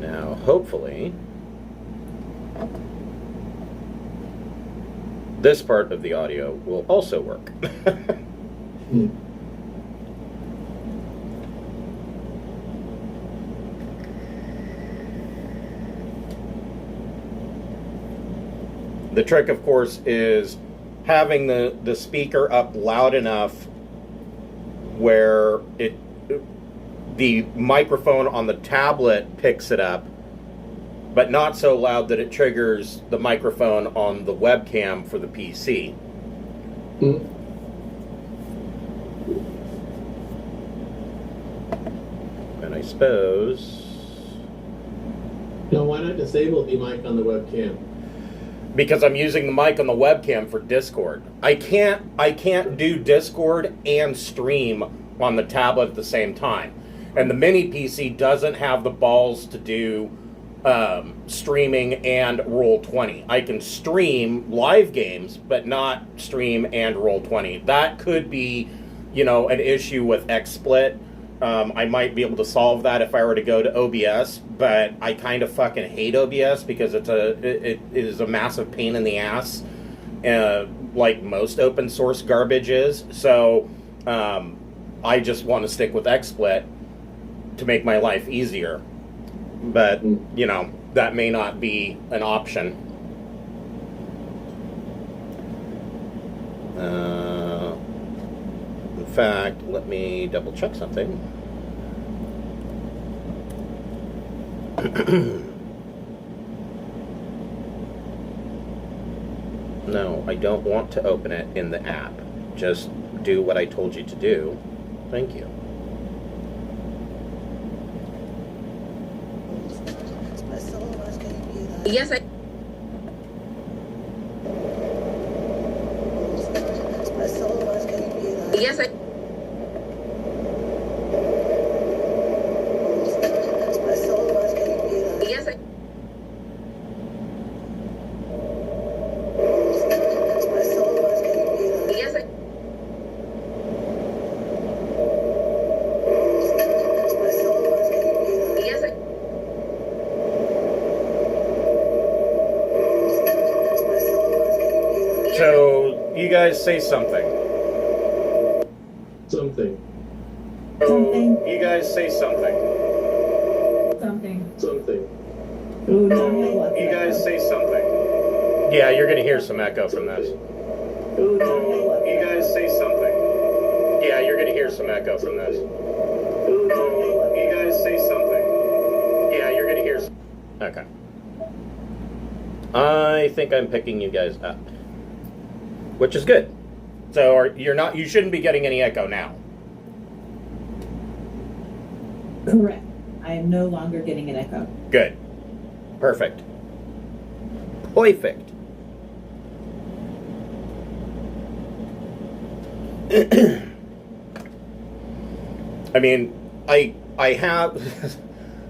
Now, hopefully, this part of the audio will also work. The trick, of course, is having the speaker up loud enough where the microphone on the tablet picks it up, but not so loud that it triggers the microphone on the webcam for the PC. And I suppose... Now, why not disable the mic on the webcam? Because I'm using the mic on the webcam for Discord. I can't do Discord and stream on the tablet at the same time. And the mini PC doesn't have the balls to do streaming and Roll20. I can stream live games, but not stream and Roll20. That could be, an issue with XSplit. I might be able to solve that if I were to go to OBS, but I kind of fucking hate OBS because it is a massive pain in the ass, like most open source garbage is. So I just want to stick with XSplit to make my life easier. But, that may not be an option. In fact, let me double check something. No, I don't want to open it in the app. Just do what I told you to do. Thank you. Yes, I... Yes, I... Yes, I... Yes, I... Yes, I... So, you guys say something. Something. Something. You guys say something. Something. Something. Ooh, no, no, You guys say something. Yeah, you're gonna hear some echo from this. Ooh, no, no, You guys say something. Yeah, you're gonna hear some echo from this. Ooh, no, no, You guys say something. Yeah, you're gonna hear. Okay. I think I'm picking you guys up, which is good. So you shouldn't be getting any echo now. Correct. I am no longer getting an echo. Good. Perfect. Perfect. I mean, I have...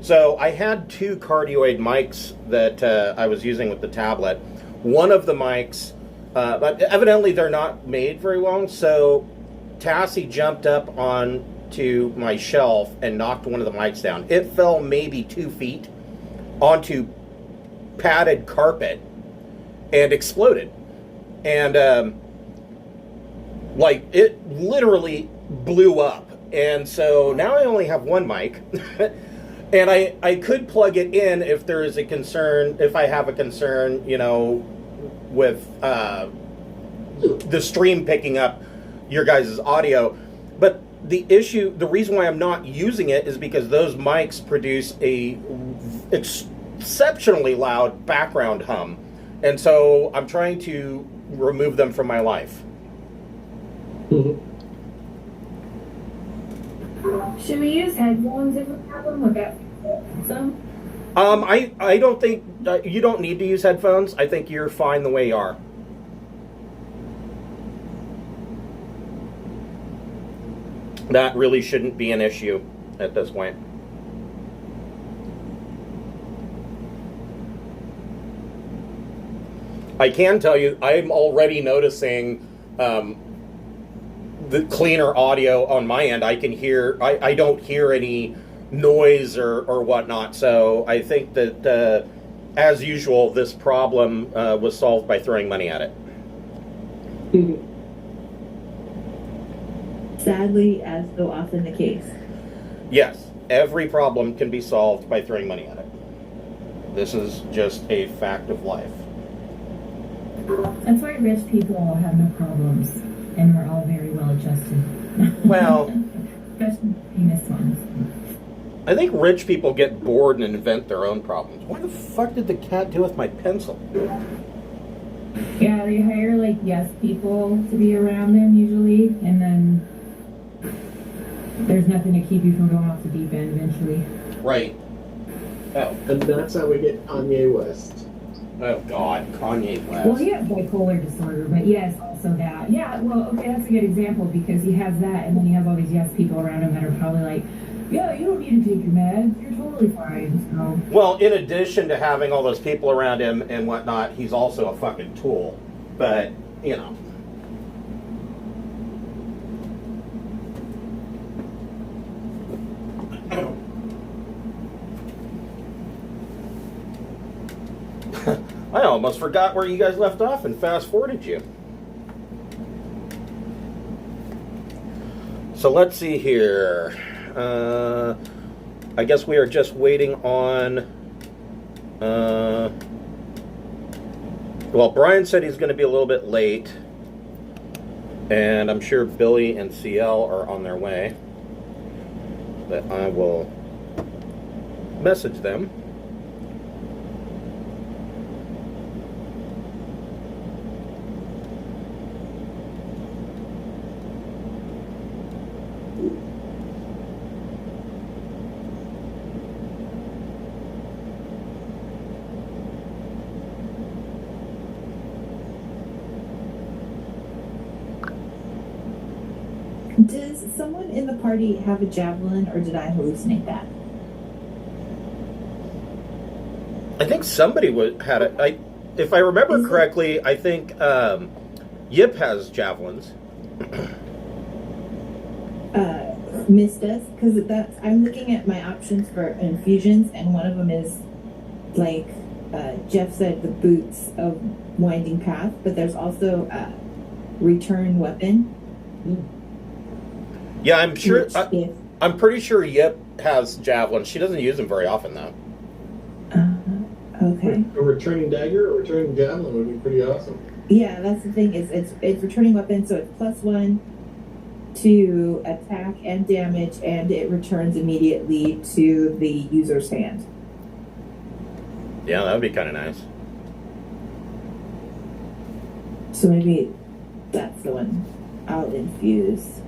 So I had two cardioid mics that I was using with the tablet. One of the mics, but evidently they're not made very long, so Tassie jumped up onto my shelf and knocked one of the mics down. It fell maybe 2 feet onto padded carpet and exploded. And it literally blew up. And so now I only have one mic. And I could plug it in if there is a concern, if I have a concern, with the stream picking up your guys' audio. But the reason why I'm not using it is because those mics produce a exceptionally loud background hum. And so I'm trying to remove them from my life. Mm-hmm. Should we use headphones if we have them? Look at some. I don't think you don't need to use headphones. I think you're fine the way you are. That really shouldn't be an issue at this point. I can tell you, I'm already noticing the cleaner audio on my end. I can hear, I don't hear any noise or whatnot. So I think that, as usual, this problem was solved by throwing money at it. Sadly, as so often the case. Yes, every problem can be solved by throwing money at it. This is just a fact of life. That's why rich people have no problems, and we're all very well adjusted. Well, Especially famous ones. I think rich people get bored and invent their own problems. What the fuck did the cat do with my pencil? Yeah, they hire like yes people to be around them usually, and then there's nothing to keep you from going off the deep end eventually. Right. Oh. And that's how we get Kanye West. Oh, God. Kanye West. Well, he has bipolar disorder, but yes, also that. Yeah, well, okay, that's a good example because he has that, and then he has all these yes people around him that are probably like, yeah, you don't need to take your meds. You're totally fine. So. Well, in addition to having all those people around him and whatnot, he's also a fucking tool. But, you know. I almost forgot where you guys left off and fast-forwarded you. So let's see here. I guess we are just waiting on... well, Brian said he's going to be a little bit late. And I'm sure Billy and CL are on their way. But I will message them. Does someone in the party have a javelin, or did I hallucinate that? I think somebody had it. If I remember correctly, I think Yip has javelins. Missed us, because I'm looking at my options for infusions, and one of them is like Jeff said, the boots of winding path, but there's also a return weapon. Yeah, I'm sure. Which I'm pretty sure Yip has javelins. She doesn't use them very often, though. Okay. A returning dagger or returning javelin would be pretty awesome. Yeah, that's the thing. It's returning weapon, so it's +1 to attack and damage, and it returns immediately to the user's hand. Yeah, that would be kind of nice. So maybe that's the one. I'll infuse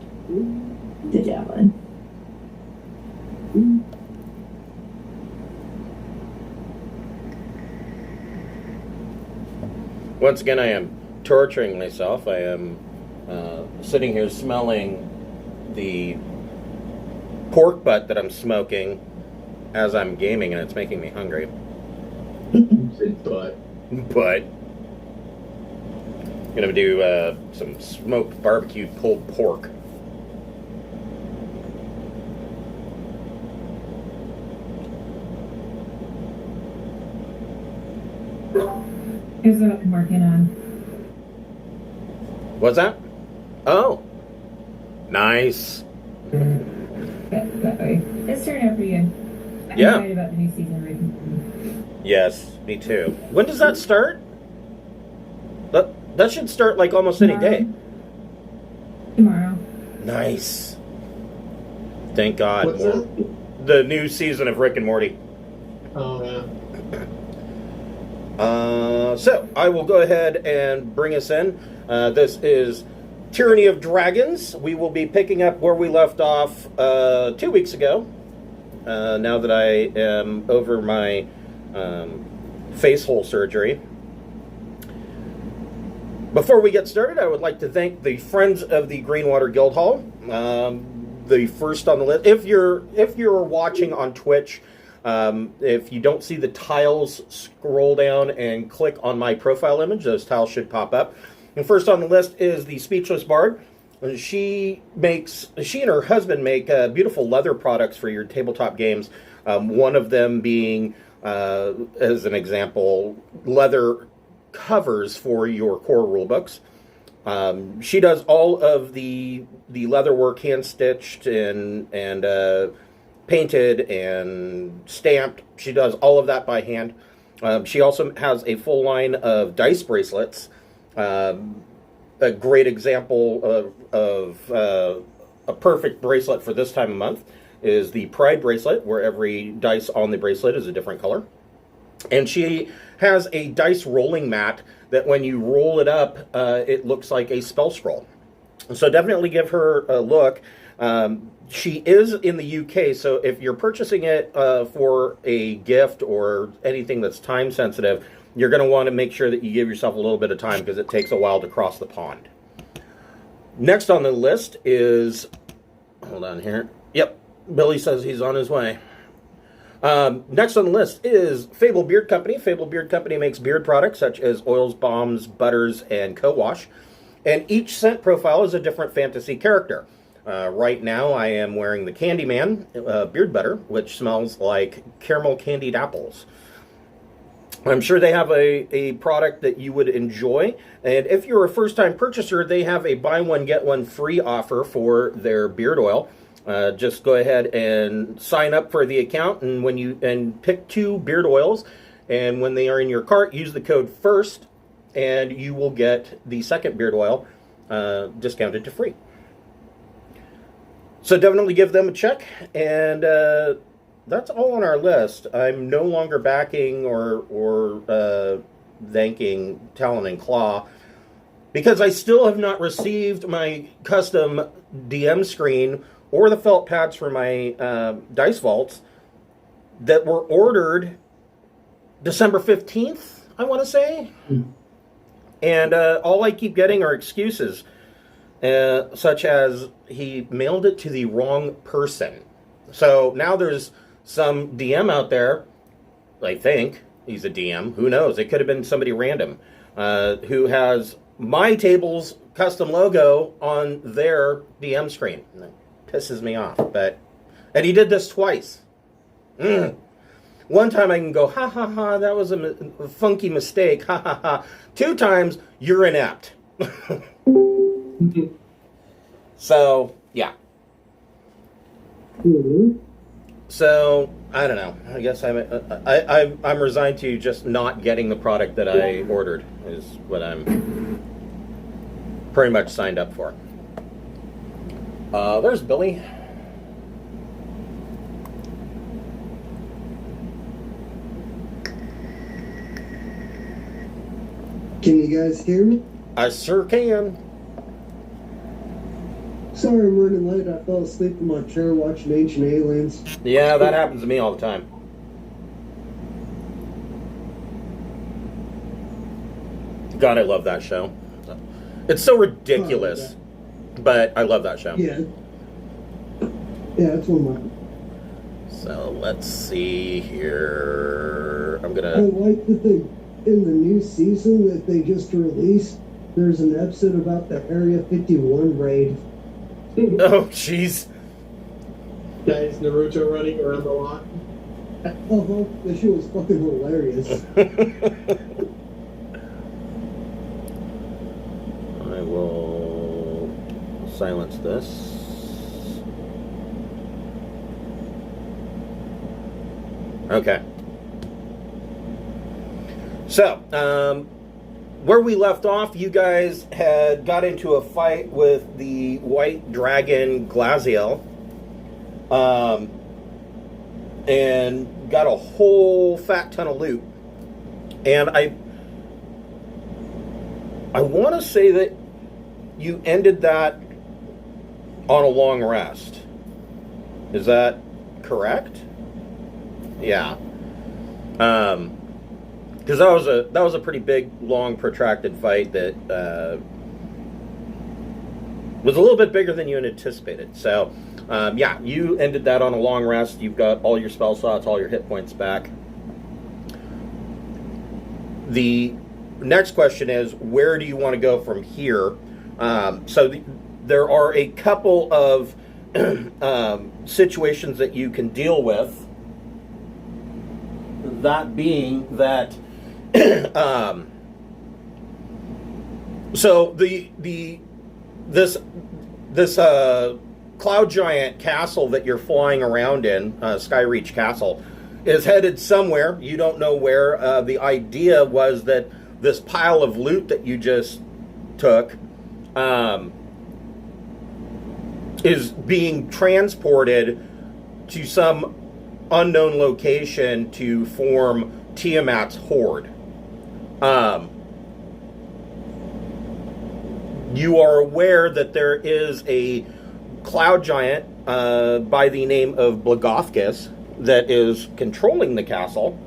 the javelin. Once again, I am torturing myself. I am sitting here smelling the pork butt that I'm smoking as I'm gaming, and it's making me hungry. But But I'm gonna do some smoked barbecued pulled pork. Here's what I'm working on. What's that? Oh, nice. That way. It's turned out pretty good. I'm Yeah. excited about the new season, Rick. Yes, me too. When does that start? That should start like almost any day. Tomorrow. Nice. Thank God. what's More- that? The new season of Rick and Morty. Oh, yeah. So, I will go ahead and bring us in. This is Tyranny of Dragons. We will be picking up where we left off 2 weeks ago. Now that I am over my face hole surgery. Before we get started, I would like to thank the Friends of the Greenwater Guildhall. The first on the list. If you're watching on Twitch, if you don't see the tiles, scroll down and click on my profile image. Those tiles should pop up. And first on the list is the Speechless Bard. She and her husband make beautiful leather products for your tabletop games. One of them being, as an example, leather covers for your core rulebooks. She does all of the leather work, hand stitched and painted and stamped. She does all of that by hand. She also has a full line of dice bracelets. A great example of a perfect bracelet for this time of month is the Pride bracelet, where every dice on the bracelet is a different color. And she has a dice rolling mat that when you roll it up, it looks like a spell scroll. So definitely give her a look. She is in the UK, so if you're purchasing it for a gift or anything that's time sensitive, you're going to want to make sure that you give yourself a little bit of time because it takes a while to cross the pond. Next on the list is, hold on here. Yep, Billy says he's on his way. Next on the list is Fable Beard Company. Fable Beard Company makes beard products such as oils, balms, butters, and co-wash. And each scent profile is a different fantasy character. Right now I am wearing the Candyman beard butter, which smells like caramel candied apples. I'm sure they have a product that you would enjoy. And if you're a first-time purchaser, they have a buy one, get one free offer for their beard oil. Just go ahead and sign up for the account, and pick 2 beard oils. And when they are in your cart, use the code FIRST, and you will get the second beard oil discounted to free. So definitely give them a check, and that's all on our list. I'm no longer backing or thanking Talon and Claw because I still have not received my custom DM screen or the felt pads for my dice vaults that were ordered December 15th, I want to say. And all I keep getting are excuses, such as he mailed it to the wrong person. So now there's some DM out there, I think he's a DM, who knows, it could have been somebody random, who has my table's custom logo on their DM screen. That pisses me off, and he did this twice. One time I can go, ha ha ha, that was a funky mistake, ha ha ha. 2 times, you're inept. So, yeah. So, I don't know. I guess I'm resigned to just not getting the product that I ordered, is what I'm pretty much signed up for. There's Billy. Can you guys hear me? I sure can. Sorry I'm running late. I fell asleep in my chair watching Ancient Aliens. Yeah, that happens to me all the time. God, I love that show. It's so ridiculous, but I love that show. Yeah. Yeah, it's one of mine. So, let's see here. I'm I gonna... like that they, in the new season that they just released, there's an episode about the Area 51 raid. Oh, jeez. Guys, Naruto running around the lot. Oh, the show was fucking hilarious. I will silence this. Okay. So, where we left off, you guys had got into a fight with the white dragon Glaziel, and got a whole fat ton of loot. And I want to say that you ended that on a long rest. Is that correct? Yeah. Because that was a pretty big, long, protracted fight that was a little bit bigger than you had anticipated. So, yeah, you ended that on a long rest. You've got all your spell slots, all your hit points back. The next question is, where do you want to go from here? So there are a couple of situations that you can deal with. That being that, so this cloud giant castle that you're flying around in, Skyreach Castle, is headed somewhere. You don't know where. The idea was that this pile of loot that you just took is being transported to some unknown location to form Tiamat's horde. You are aware that there is a cloud giant by the name of Blagothkus that is controlling the castle.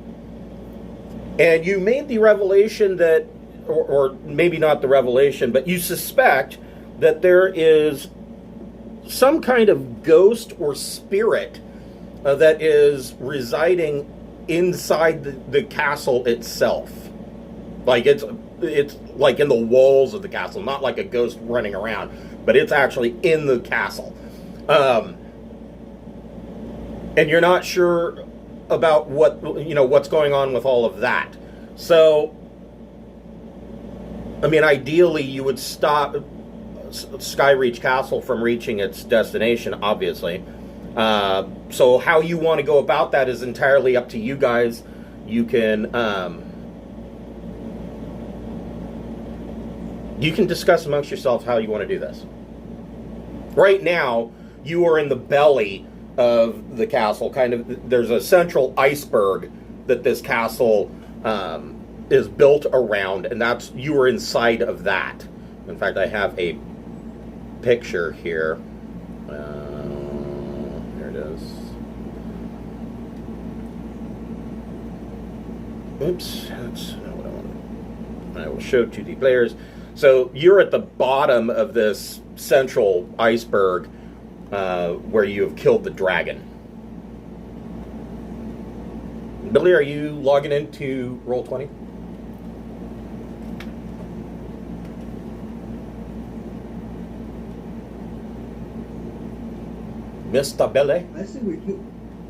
And you made the revelation that, or maybe not the revelation, but you suspect that there is some kind of ghost or spirit that is residing inside the castle itself. Like it's like in the walls of the castle, not like a ghost running around, but it's actually in the castle. And you're not sure about what's going on with all of that. So, I mean, ideally you would stop Skyreach Castle from reaching its destination, obviously. So how you want to go about that is entirely up to you guys. You can discuss amongst yourselves how you want to do this. Right now, you are in the belly of the castle. There's a central iceberg that this castle is built around, and you are inside of that. In fact, I have a picture here. Here it is. Oops, that's not what I wanted. I will show to the players. So you're at the bottom of this central iceberg where you have killed the dragon. Billy, are you logging into Roll20? Mr. Billy?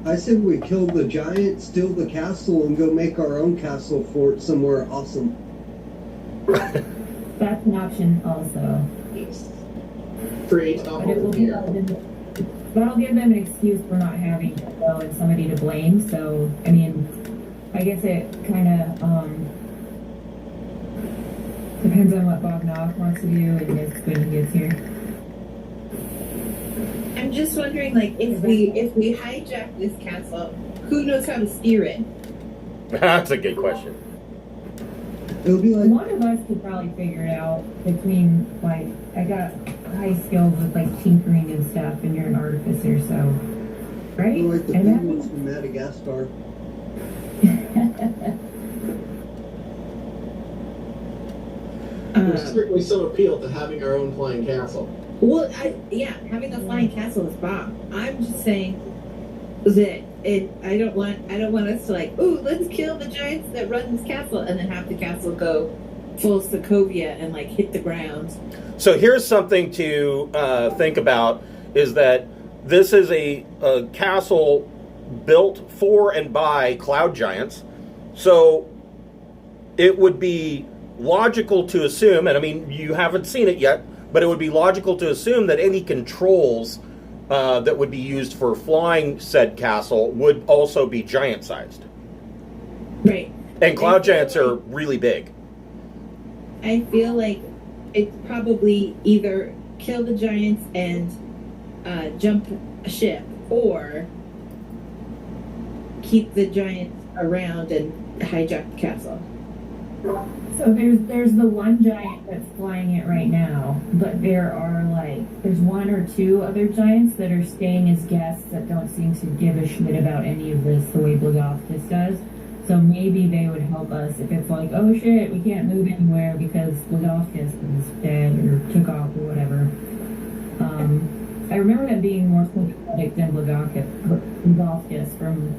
I said we kill the giant, steal the castle, and go make our own castle fort somewhere awesome. That's an option also. Create a But it will hole be here. that'll give them an excuse for not having to go and somebody to blame. So, I mean, I guess it kind of depends on what Bognoff wants to do and it's when he gets here. I'm just wondering, like, if we hijack this castle, who knows how to steer it? That's a good question. It'll be like One of us could probably figure it out between, like, I got high skills with, like, tinkering and stuff, and you're an artificer, so, right? the And penguins from Madagascar. There's certainly some appeal to having our own flying castle. Well, having a flying castle is bomb. I'm just saying that I don't want us to like, ooh, let's kill the giants that run this castle, and then have the castle go full Sokovia and like hit the ground. So here's something to think about: is that this is a castle built for and by cloud giants. So it would be logical to assume, and I mean, you haven't seen it yet, but it would be logical to assume that any controls that would be used for flying said castle would also be giant-sized. Right. And cloud giants are really big. I feel like it's probably either kill the giants and jump a ship, or keep the giants around and hijack the castle. So there's the one giant that's flying it right now, but there's one or two other giants that are staying as guests that don't seem to give a shit about any of this the way Blagothkus does. So maybe they would help us if it's like, oh shit, we can't move anywhere because Blagothkus is dead or took off or whatever. I remember them being more sympathetic than Blagothkus from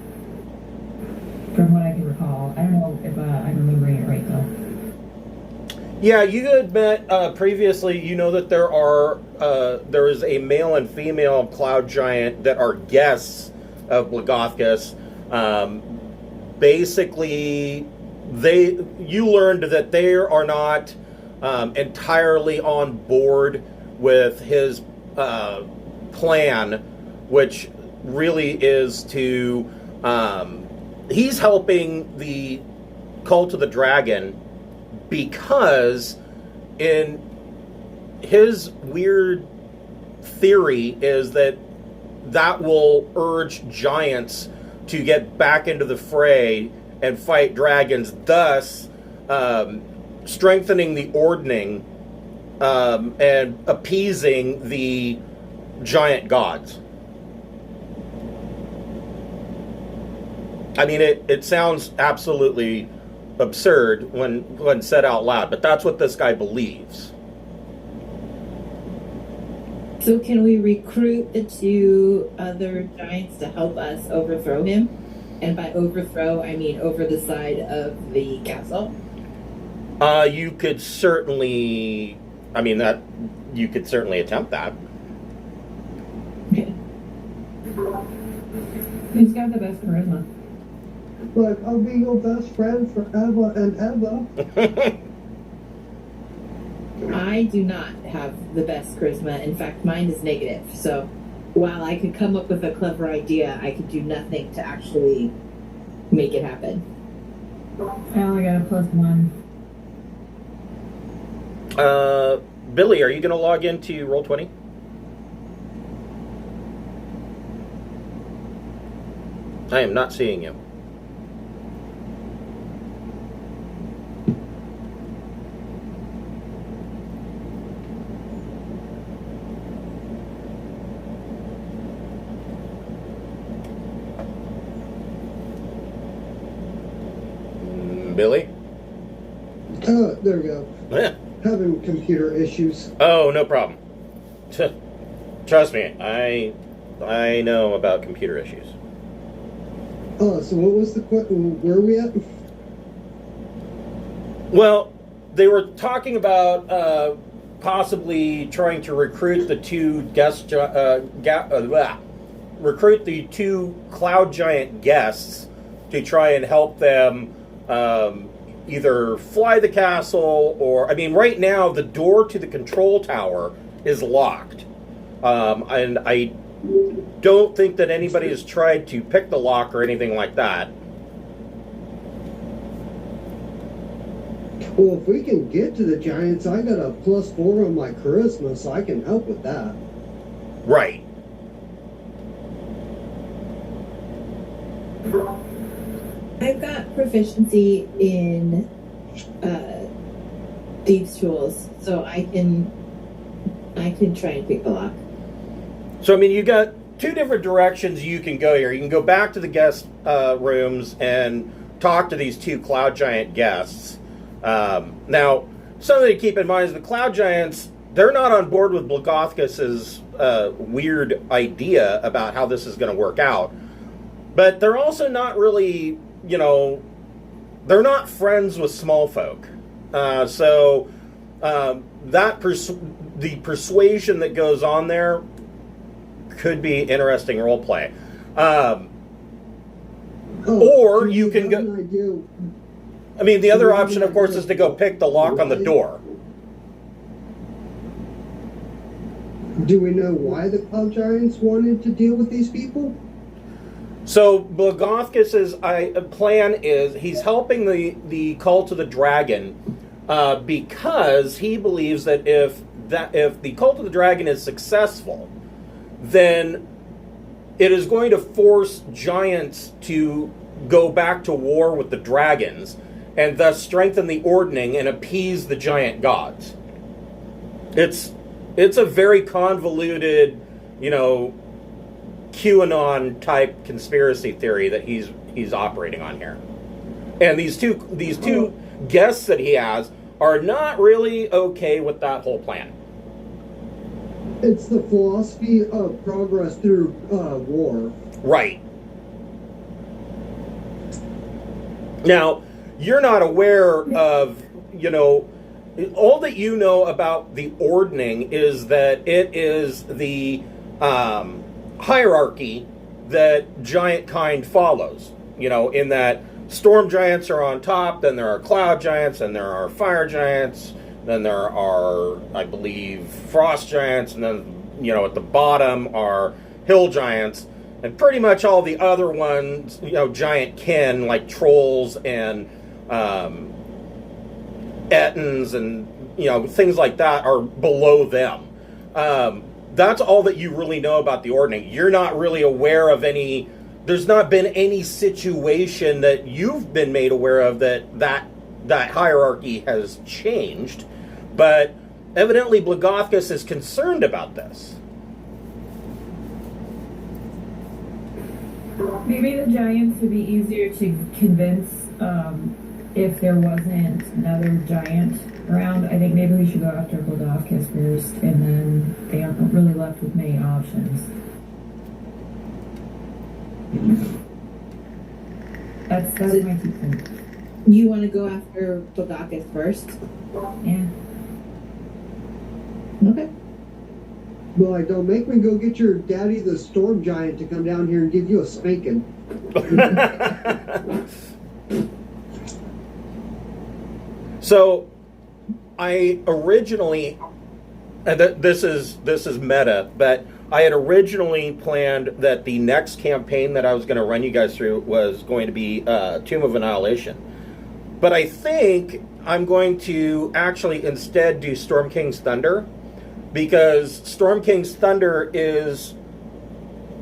what I can recall. I don't know if I'm remembering it right though. Yeah, you had met previously. You know that there is a male and female cloud giant that are guests of Blagothkus. Basically, you learned that they are not entirely on board with his plan, which really is to he's helping the cult of the dragon because in his weird theory is that will urge giants to get back into the fray and fight dragons, thus strengthening the ordning and appeasing the giant gods. I mean, it sounds absolutely absurd when said out loud, but that's what this guy believes. So can we recruit the two other giants to help us overthrow him? And by overthrow, I mean over the side of the castle? You could certainly, you could certainly attempt that. Okay. Who's got the best charisma? But I'll be your best friend forever and ever. I do not have the best charisma. In fact, mine is negative. So while I could come up with a clever idea, I could do nothing to actually make it happen. I only got a +1. Billy, are you going to log into Roll20? I am not seeing you. Billy? There we go. Yeah. Having computer issues. Oh, no problem. Trust me, I know about computer issues. So what was the question? Where are we at? Well, they were talking about possibly trying to recruit the two recruit the two cloud giant guests to try and help them either fly the castle or, right now the door to the control tower is locked. And I don't think that anybody has tried to pick the lock or anything like that. Well, if we can get to the giants, I got a +4 on my charisma, so I can help with that. Right. I've got proficiency in thieves' tools, so I can try and pick the lock. So, you got two different directions you can go here. You can go back to the guest rooms and talk to these two cloud giant guests. Now, something to keep in mind is the cloud giants, they're not on board with Blagothkus's weird idea about how this is going to work out. But they're also not really, they're not friends with small folk. So the persuasion that goes on there could be interesting role play. Or you can go. The other option, of course, is to go pick the lock on the door. Do we know why the cloud giants wanted to deal with these people? So Blagothkus's plan is he's helping the cult of the dragon because he believes that if the cult of the dragon is successful, then it is going to force giants to go back to war with the dragons and thus strengthen the ordning and appease the giant gods. It's a very convoluted, QAnon type conspiracy theory that he's operating on here. And these two guests that he has are not really okay with that whole plan. It's the philosophy of progress through war. Right. Now, you're not aware of, all that you know about the ordning is that it is the hierarchy that giant kind follows. You know, in that storm giants are on top, then there are cloud giants, and there are fire giants, then there are, I believe, frost giants, and then, you know, at the bottom are hill giants, and pretty much all the other ones, you know, giant kin like trolls and ettins and, you know, things like that are below them. That's all that you really know about the ordning. You're not really aware of any. There's not been any situation that you've been made aware of that hierarchy has changed, but evidently Blagothkus is concerned about this. Maybe the giants would be easier to convince if there wasn't another giant around. I think maybe we should go after Blagothkus first, and then they aren't really left with many options. That's my 2 cents. You want to go after Blagothkus first? Yeah. Okay. Well, like, don't make me go get your daddy, the storm giant, to come down here and give you a spanking. So, I originally, and this is meta, but I had originally planned that the next campaign that I was going to run you guys through was going to be Tomb of Annihilation. But I think I'm going to actually instead do Storm King's Thunder, because Storm King's Thunder is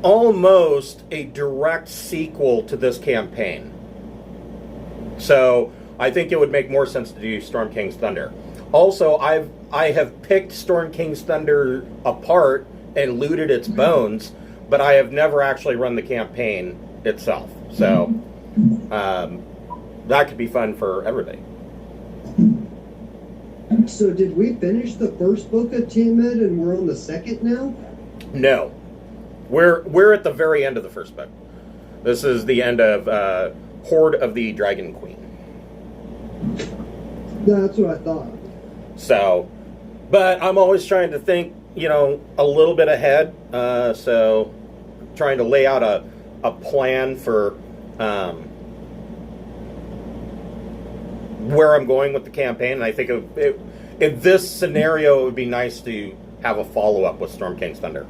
almost a direct sequel to this campaign. So I think it would make more sense to do Storm King's Thunder. Also, I have picked Storm King's Thunder apart and looted its bones, but I have never actually run the campaign itself. So that could be fun for everybody. So did we finish the first book of Tiamat and we're on the second now? No. We're at the very end of the first book. This is the end of Horde of the Dragon Queen. That's what I thought. So, but I'm always trying to think, you know, a little bit ahead. So, trying to lay out a plan for where I'm going with the campaign. And I think in this scenario, it would be nice to have a follow-up with Storm King's Thunder.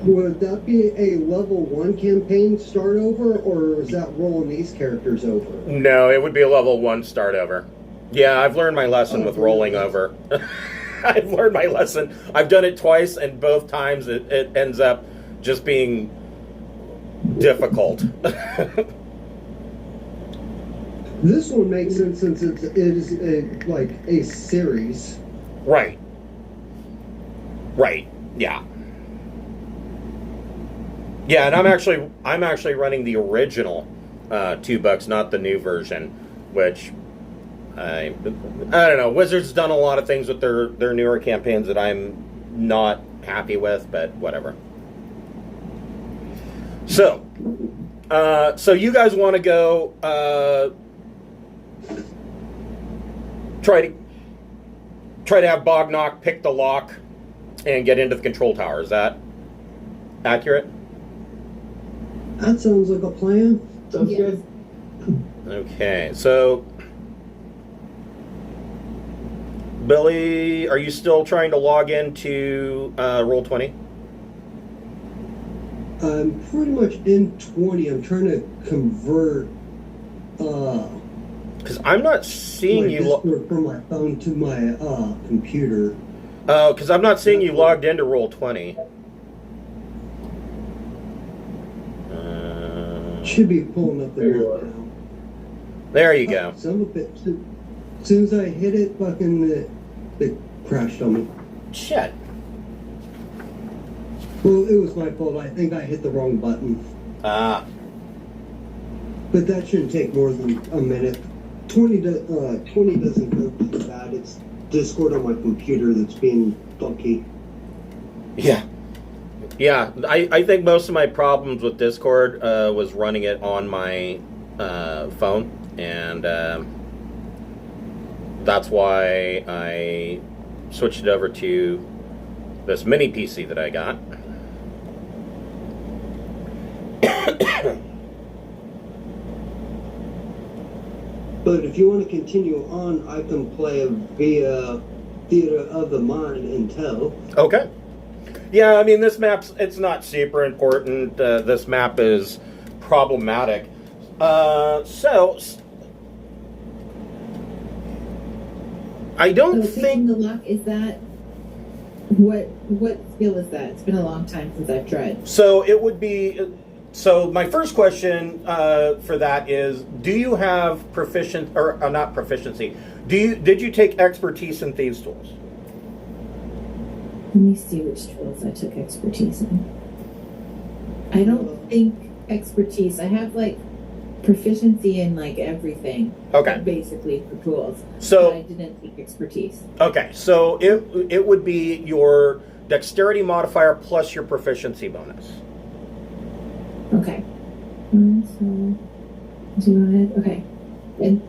Would that be a level 1 campaign start over, or is that rolling these characters over? No, it would be a level 1 start over. Yeah, I've learned my lesson with rolling over. I've learned my lesson. I've done it twice, and both times it ends up just being difficult. This one makes sense since it is like a series. Right. Right. Yeah. Yeah, and I'm actually running the original 2 books, not the new version, which I don't know. Wizards done a lot of things with their newer campaigns that I'm not happy with, but whatever. So you guys want to go try to have Bognock pick the lock and get into the control tower. Is that accurate? That sounds like a plan. Sounds Yes. good. Okay, so Billy, are you still trying to log into Roll20? I'm pretty much in 20. I'm trying to convert Because I'm not seeing my you. Discord from my phone to my computer. Because I'm not seeing you logged into Roll20. Should be pulling up the There you map are. now. There you go. Some of it. As soon as I hit it, fucking it crashed on me. Shit. Well, it was my fault. I think I hit the wrong button. Ah. But that shouldn't take more than a minute. 20 doesn't go too bad. It's Discord on my computer that's being funky. Yeah. Yeah, I think most of my problems with Discord was running it on my phone, and That's why I switched it over to this mini PC that I got. But if you want to continue on, I can play via Theater of the Mind until. Okay. Yeah, I mean, this it's not super important. This map is problematic. So, I don't think... the lock, is that... What skill is that? It's been a long time since I've tried. So, it would be... So, my first question for that is, do you have not proficiency, did you take expertise in Thieves' Tools? Let me see which tools I took expertise in. I don't think expertise. I have, like, proficiency in, like, everything. Okay. Basically, for tools. So, but I didn't take expertise. Okay, so it would be your dexterity modifier plus your proficiency bonus. Okay. So, okay. And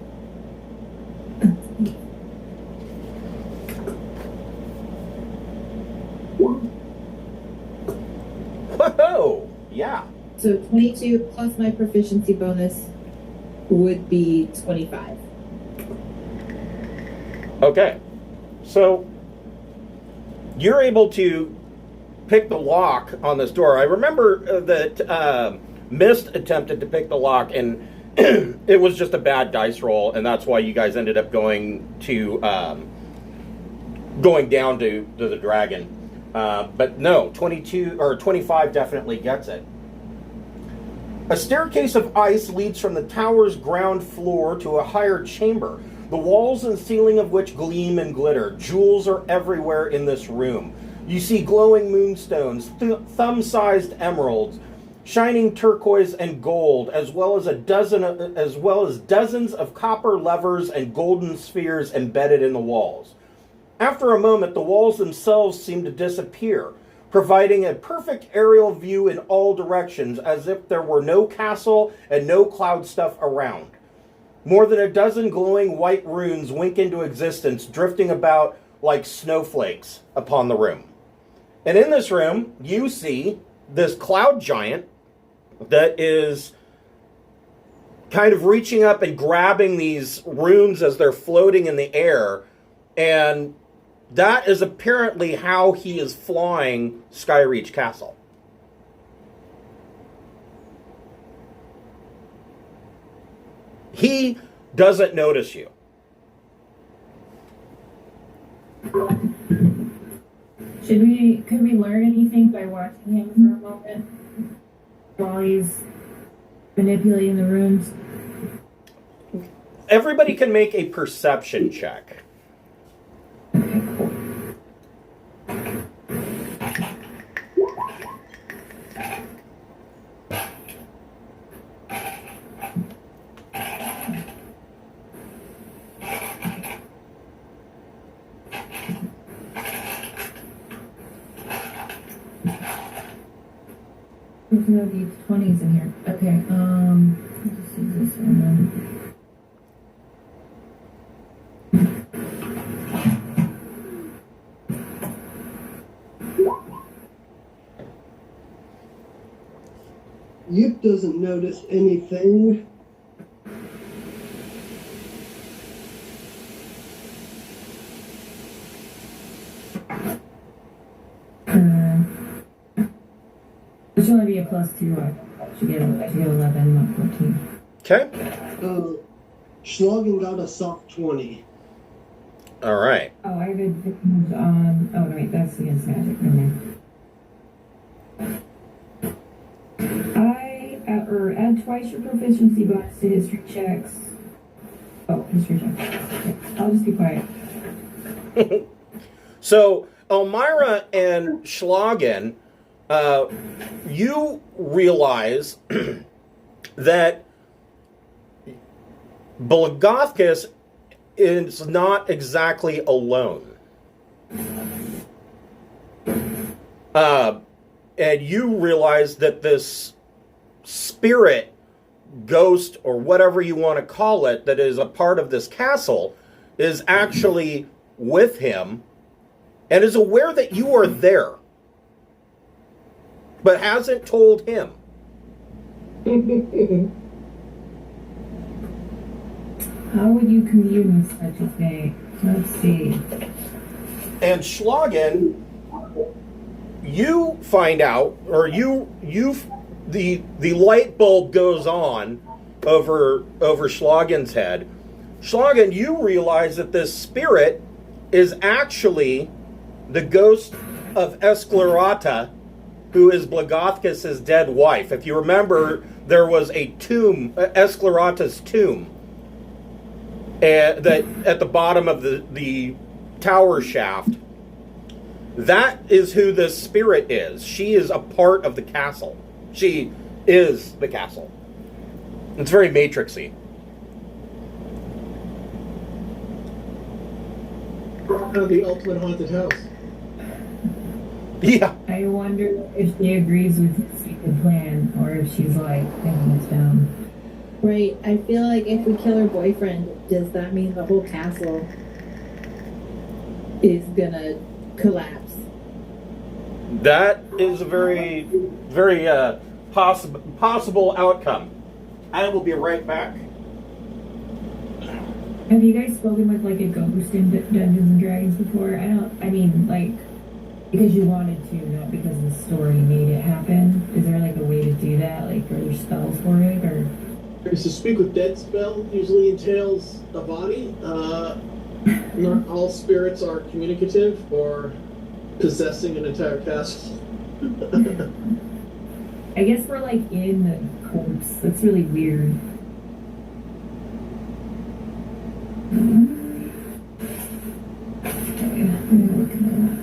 Whoa! Yeah. so 22 plus my proficiency bonus would be 25. Okay. So you're able to pick the lock on this door. I remember that Mist attempted to pick the lock, and it was just a bad dice roll, and that's why you guys ended up going down to the dragon. But no, 22 or 25 definitely gets it. A staircase of ice leads from the tower's ground floor to a higher chamber, the walls and ceiling of which gleam and glitter. Jewels are everywhere in this room. You see glowing moonstones, thumb-sized emeralds, shining turquoise and gold, as well as dozens of copper levers and golden spheres embedded in the walls. After a moment, the walls themselves seem to disappear, providing a perfect aerial view in all directions, as if there were no castle and no cloud stuff around. More than a dozen glowing white runes wink into existence, drifting about like snowflakes upon the room. And in this room, you see this cloud giant that is kind of reaching up and grabbing these runes as they're floating in the air, and that is apparently how he is flying Skyreach Castle. He doesn't notice you. Could we learn anything by watching him for a moment while he's manipulating the runes? Everybody can make a perception check. Okay, cool. There's no D20s in here. Okay, let's use this one then. Yip doesn't notice anything. It should only be a +2. I should get 11, not 14. Okay. Schlagen got a soft 20. All right. Oh, I have advantage on. Oh, no, wait, that's against magic. Never mind. Add twice your proficiency bonus to history checks. Oh, history checks. Okay. I'll just be quiet. So, Elmira and Schlagen, you realize that Blagothkus is not exactly alone. And you realize that this spirit, ghost, or whatever you want to call it, that is a part of this castle, is actually with him and is aware that you are there, but hasn't told him. How would you commune with such a thing? Let's see. And Schlagen, you find out, or the light bulb goes on over Schlagen's head. Schlagen, you realize that this spirit is actually the ghost of Esclerata, who is Blagothkus' dead wife. If you remember, there was a tomb, Esclerata's tomb, that at the bottom of the tower shaft. That is who this spirit is. She is a part of the castle. She is the castle. It's very Matrixy. The ultimate haunted house. Yeah. I wonder if she agrees with his secret plan, or if she's like, thinking it's dumb. Right. I feel like if we kill her boyfriend, does that mean the whole castle is gonna collapse? That is a very, very possible outcome. I will be right back. Have you guys spoken with like a ghost in Dungeons and Dragons before? I mean, like, because you wanted to, not because the story made it happen. Is there like a way to do that? Like, are there spells for it, or? To speak with dead spell usually entails a body. Not all spirits are communicative or possessing an entire castle. I guess we're like in the corpse. That's really weird. Okay, I'm gonna look at that.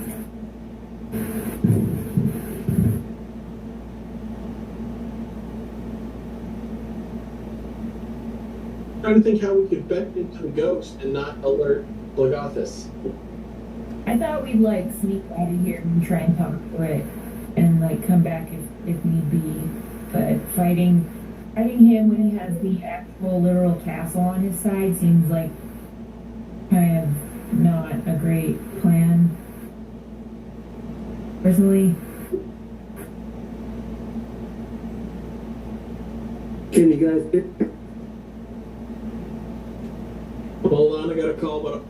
Trying to think how we could beckon into the ghost and not alert Blagothkus. I thought we'd like sneak out of here and try and talk to it, and like come back if need be. But fighting him when he has the actual literal castle on his side seems like kind of not a great plan. Personally. Can you guys get? Hold on, I got a call, but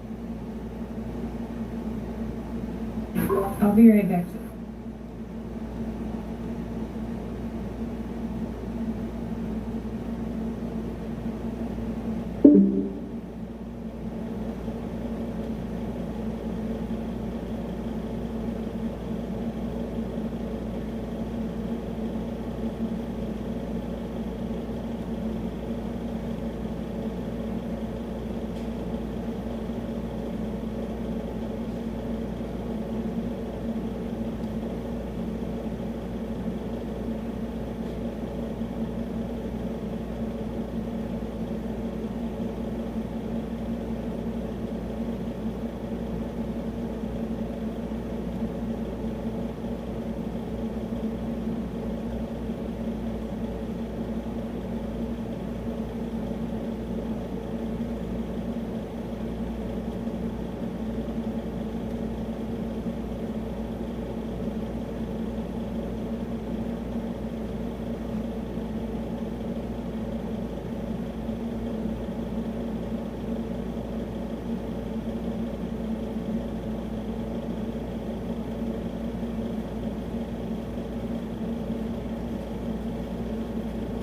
I'll be right back.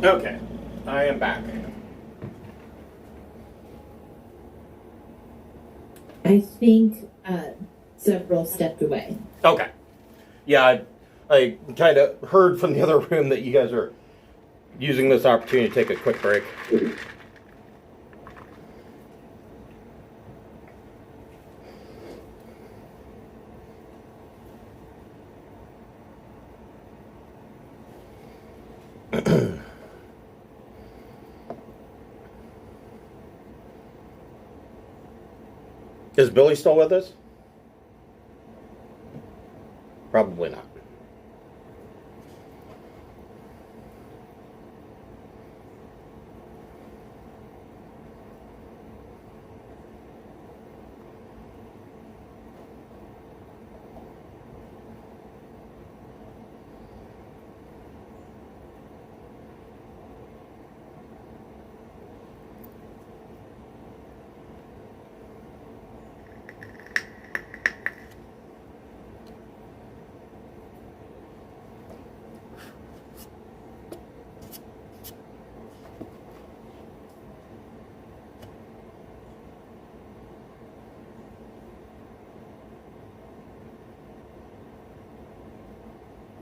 Okay, I am back. I think several stepped away. Okay. Yeah, I kind of heard from the other room that you guys are using this opportunity to take a quick break. Is Billy still with us? Probably not.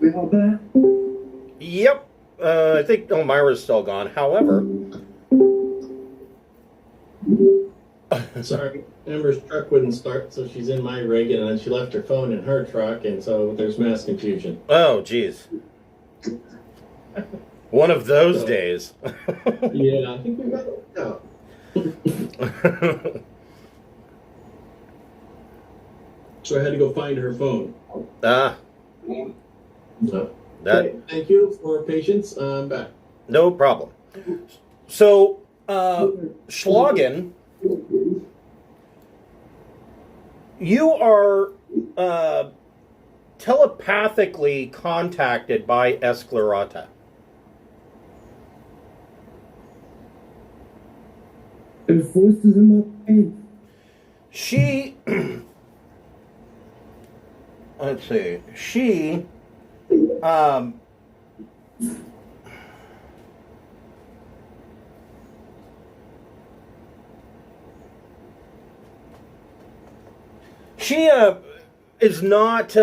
We all back? Yep. I think Elmira's still gone. However, Sorry, Amber's truck wouldn't start, so she's in my rig, and then she left her phone in her truck, and so there's mass confusion. oh, geez. One of those days. Yeah, I think we got it out. So I had to go find her phone. Ah, So, that okay, thank you for patience. I'm back. no problem. So, Schlagen, you are telepathically contacted by Esclerata. There's voices in my brain. She, let's see, she, she is not,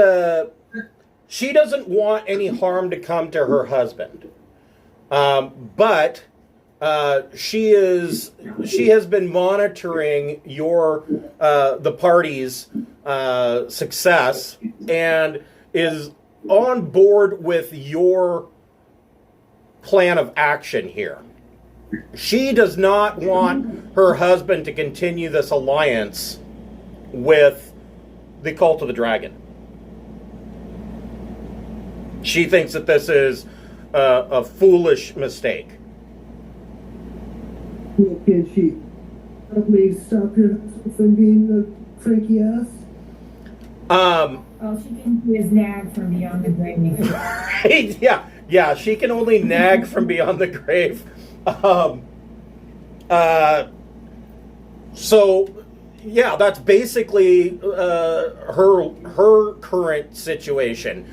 she doesn't want any harm to come to her husband. But she has been monitoring the party's success and is on board with your plan of action here. She does not want her husband to continue this alliance with the Cult of the Dragon. She thinks that this is a foolish mistake. Well, can she help me stop your husband from being a cranky ass? All she can do is nag from beyond the grave. yeah, she can only nag from beyond the grave. So, yeah, that's basically her current situation.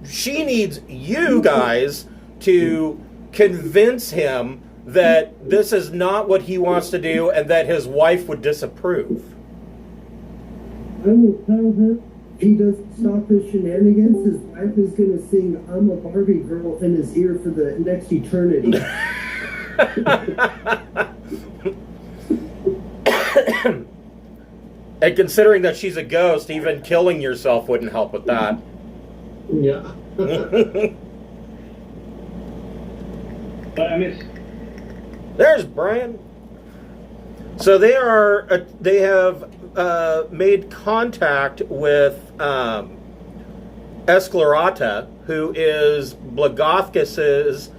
She needs you guys to convince him that this is not what he wants to do and that his wife would disapprove. I will tell her if he doesn't stop his shenanigans, his wife is going to sing I'm a Barbie girl in his ear for the next eternity. And considering that she's a ghost, even killing yourself wouldn't help with that. Yeah. But I miss. There's Brian. So they have made contact with Esclerata, who is Blagothkus's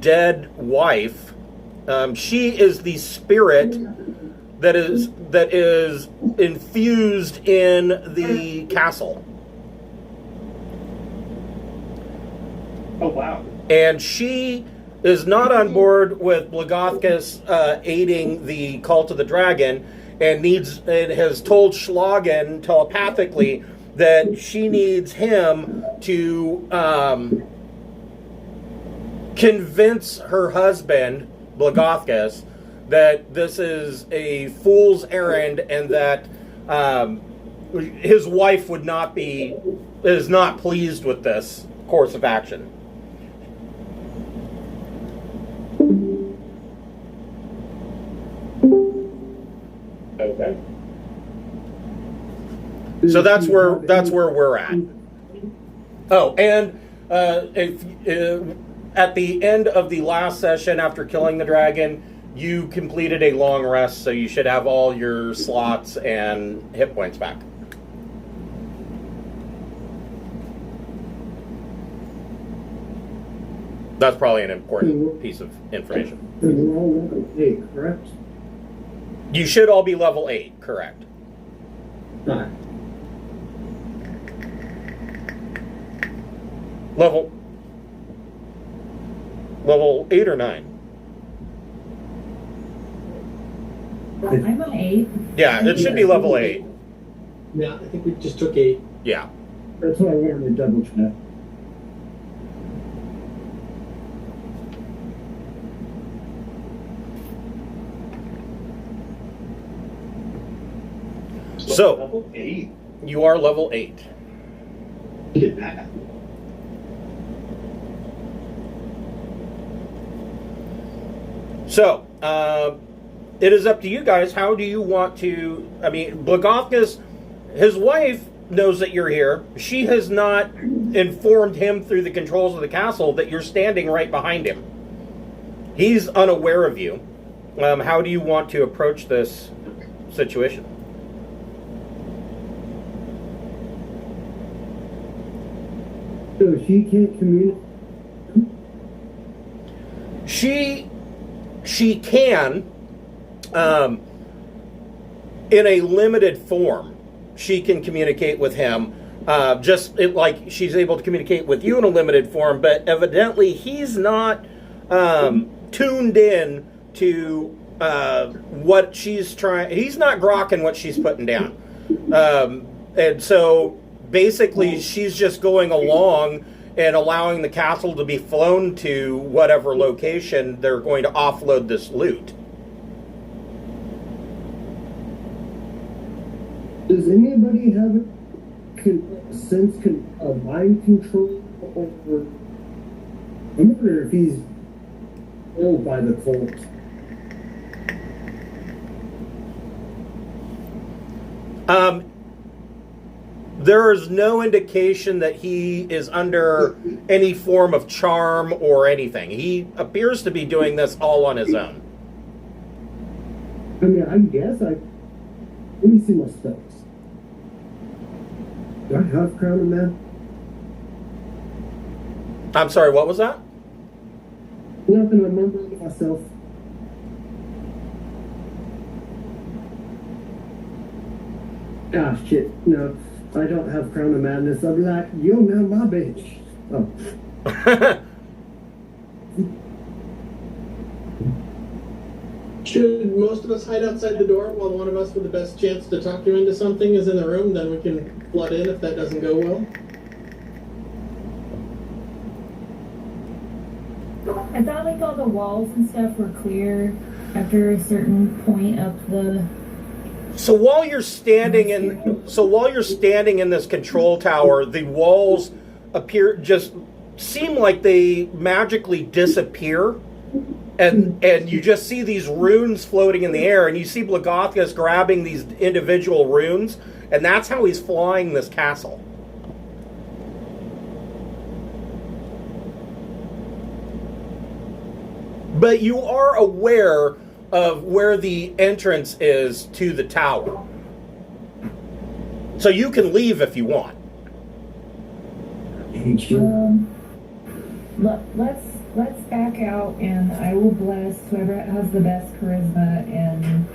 dead wife. She is the spirit that is infused in the castle. Oh wow. And she is not on board with Blagothkus aiding the Cult of the Dragon, and has told Schlagen telepathically that she needs him to convince her husband, Blagothkus, that this is a fool's errand and that his wife is not pleased with this course of action. Okay. So that's where we're at. Oh, and at the end of the last session after killing the dragon, you completed a long rest, so you should have all your slots and hit points back. That's probably an important piece of information. And we're all level 8, correct? You should all be level 8, correct? Right. Level 8 or 9? I'm on 8. Yeah, it should be level 8. Yeah, I think we just took 8. Yeah. That's why I wanted to double check. So, level 8. you are level 8. Look at that. So, it is up to you guys. How do you want to... I mean, Blagothkus, his wife knows that you're here. She has not informed him through the controls of the castle that you're standing right behind him. He's unaware of you. How do you want to approach this situation? So she can't communicate. She can, in a limited form. She can communicate with him, like she's able to communicate with you in a limited form, but evidently he's not tuned in to what she's trying. He's not grokking what she's putting down, and so basically she's just going along and allowing the castle to be flown to whatever location they're going to offload this loot. Does anybody have a sense of mind control over? I wonder if he's owned by the cult. There is no indication that he is under any form of charm or anything. He appears to be doing this all on his own. I mean, I guess let me see my steps. Do I have Crown of Man? I'm sorry, what was that? Nothing, I'm remembering myself. Ah, shit, no. I don't have Crown of Madness. I'll be like, yo, now my bitch. Oh. Should most of us hide outside the door while one of us with the best chance to talk you into something is in the room? Then we can flood in if that doesn't go well. I thought like all the walls and stuff were clear after a certain point up the... So while you're standing in this control tower, the walls seem like they magically disappear, and you just see these runes floating in the air, and you see Blagothkus grabbing these individual runes, and that's how he's flying this castle. But you are aware of where the entrance is to the tower. So you can leave if you want. Let's back out, and I will bless whoever has the best charisma and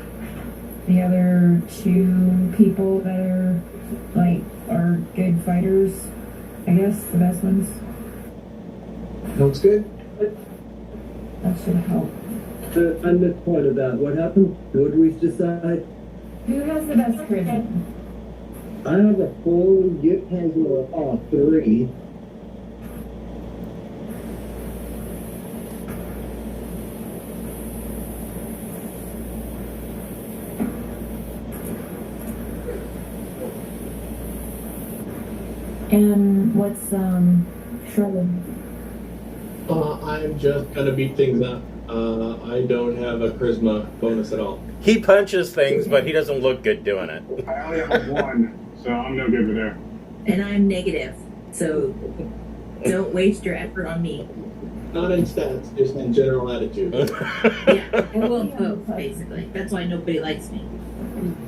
the other two people that are good fighters. I guess the best ones. Sounds good. That should help. I missed part of that. What happened? What did we decide? Who has the best charisma? I have a 4, Gift has a 3. And what's Shirley? I'm just gonna beat things up. I don't have a charisma bonus at all. He punches things, but he doesn't look good doing it. I only have 1, so I'm no good with there. And I'm negative, so don't waste your effort on me. Not in stats, just in general attitude. Yeah, well, both, basically. That's why nobody likes me.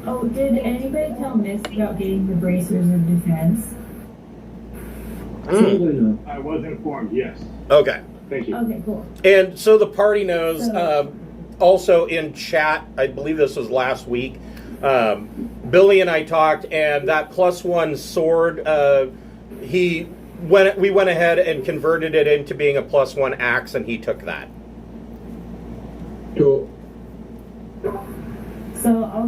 Oh, did anybody tell Miss about getting the bracers of defense? Probably not. I was informed, yes. Okay. Thank you. Okay, cool. And so the party knows, also in chat, I believe this was last week, Billy and I talked, and that +1 sword, we went ahead and converted it into being a +1 axe, and he took that. Cool. So I'll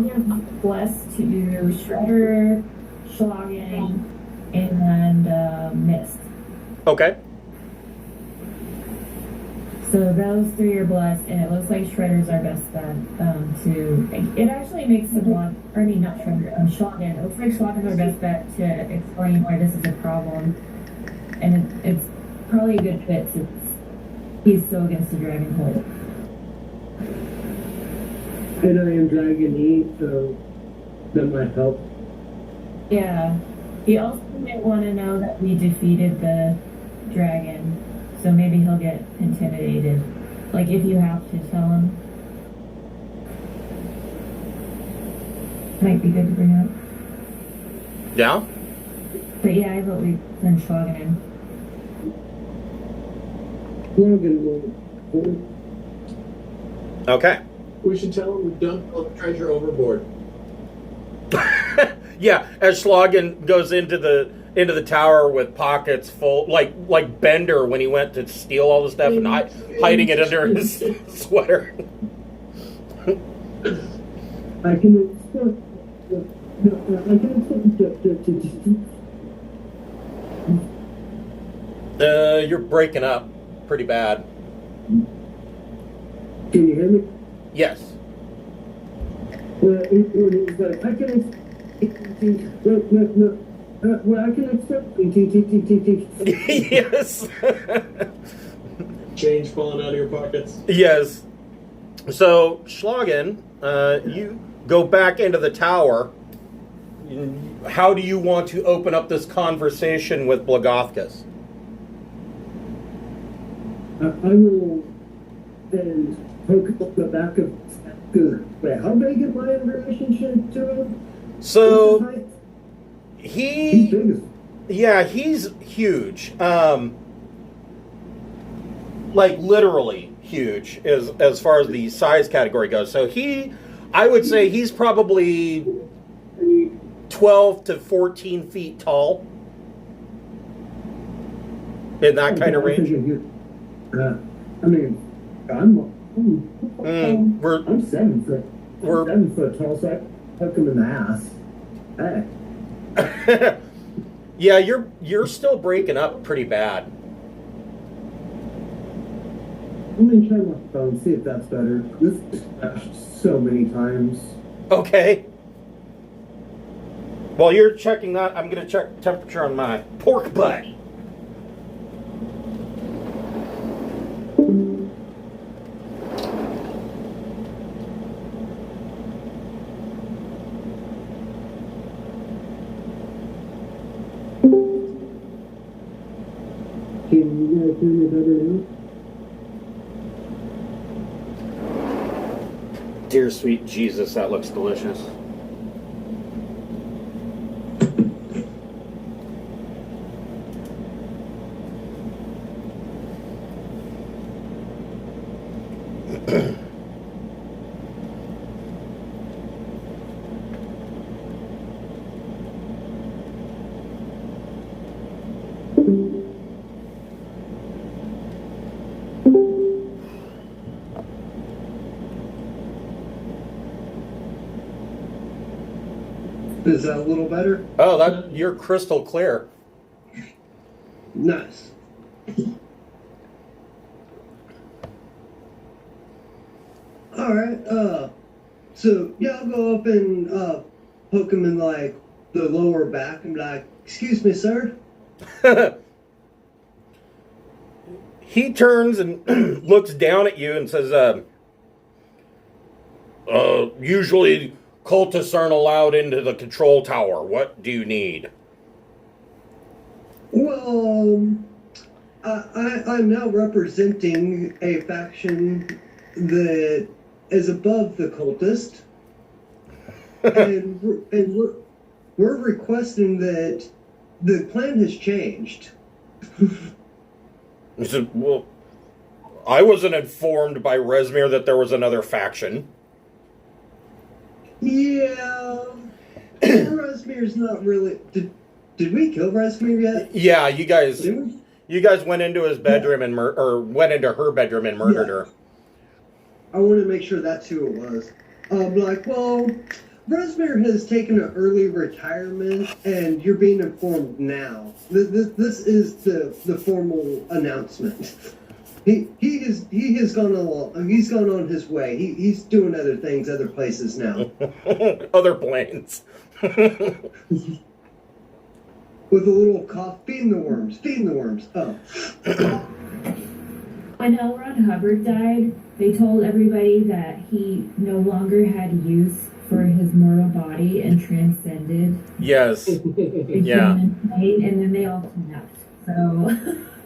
give bless to Shredder, Schlagen, and Mist. Okay. So those 3 are blessed, and it looks like Shredder's our best bet it actually makes the block, or I mean not Shredder, Schlagen. It looks like Schlagen's our best bet to explain why this is a problem, and it's probably a good fit since He's still against the dragon hold. And I am Dragon E, so that might help. Yeah. He also might want to know that we defeated the dragon, so maybe he'll get intimidated. Like, if you have to tell him. Might be good to bring up. Yeah? But yeah, I vote we send Schlagen in. Logan will. Okay. We should tell him we dumped all the treasure overboard. Yeah, as Schlagen goes into the tower with pockets full, like Bender when he went to steal all the stuff and hiding it under his sweater. I can expect. I can expect. You're breaking up pretty bad. Can you hear me? Yes. Well, I can expect. Yes. Change falling out of your pockets. Yes. So, Schlagen, you go back into the tower. How do you want to open up this conversation with Blagothkus? I will then poke up the back of. Wait, how big am I in relationship to him? So, He's big as. yeah, he's huge. Like literally huge as far as the size category goes. So I would say he's probably 12 to 14 feet tall. In that kind of range. I mean, I'm We're 7 foot. We're- 7 foot tall, so I hook him in the ass. Hey. yeah, you're still breaking up pretty bad. Let me try my phone, see if that's better. This has crashed so many times. Okay. While you're checking that, I'm going to check temperature on my pork butt. Can you guys hear me better now? Dear sweet Jesus, that looks delicious. Is that a little better? Oh, you're crystal clear. Nice. Alright, so yeah, I'll go up and poke him in like the lower back and be like, excuse me, sir. He turns and looks down at you and says, usually cultists aren't allowed into the control tower. What do you need? Well, I'm now representing a faction that is above the cultist, and we're requesting that the plan has changed. He said, well, I wasn't informed by Resmir that there was another faction. Yeah, Resmir's not really. Did we kill Resmir yet? Yeah, you guys Did we? went into his bedroom and went into her bedroom and murdered her. I want to make sure that's who it was. Well, Resmir has taken an early retirement, and you're being informed now. This is the formal announcement. He has gone along. He's gone on his way. He's doing other things, other places now. Other planes. With a little cough, feeding the worms. Oh. When L. Ron Hubbard died, they told everybody that he no longer had use for his mortal body and transcended Yes. the Yeah. human plane, and then they all snapped. So.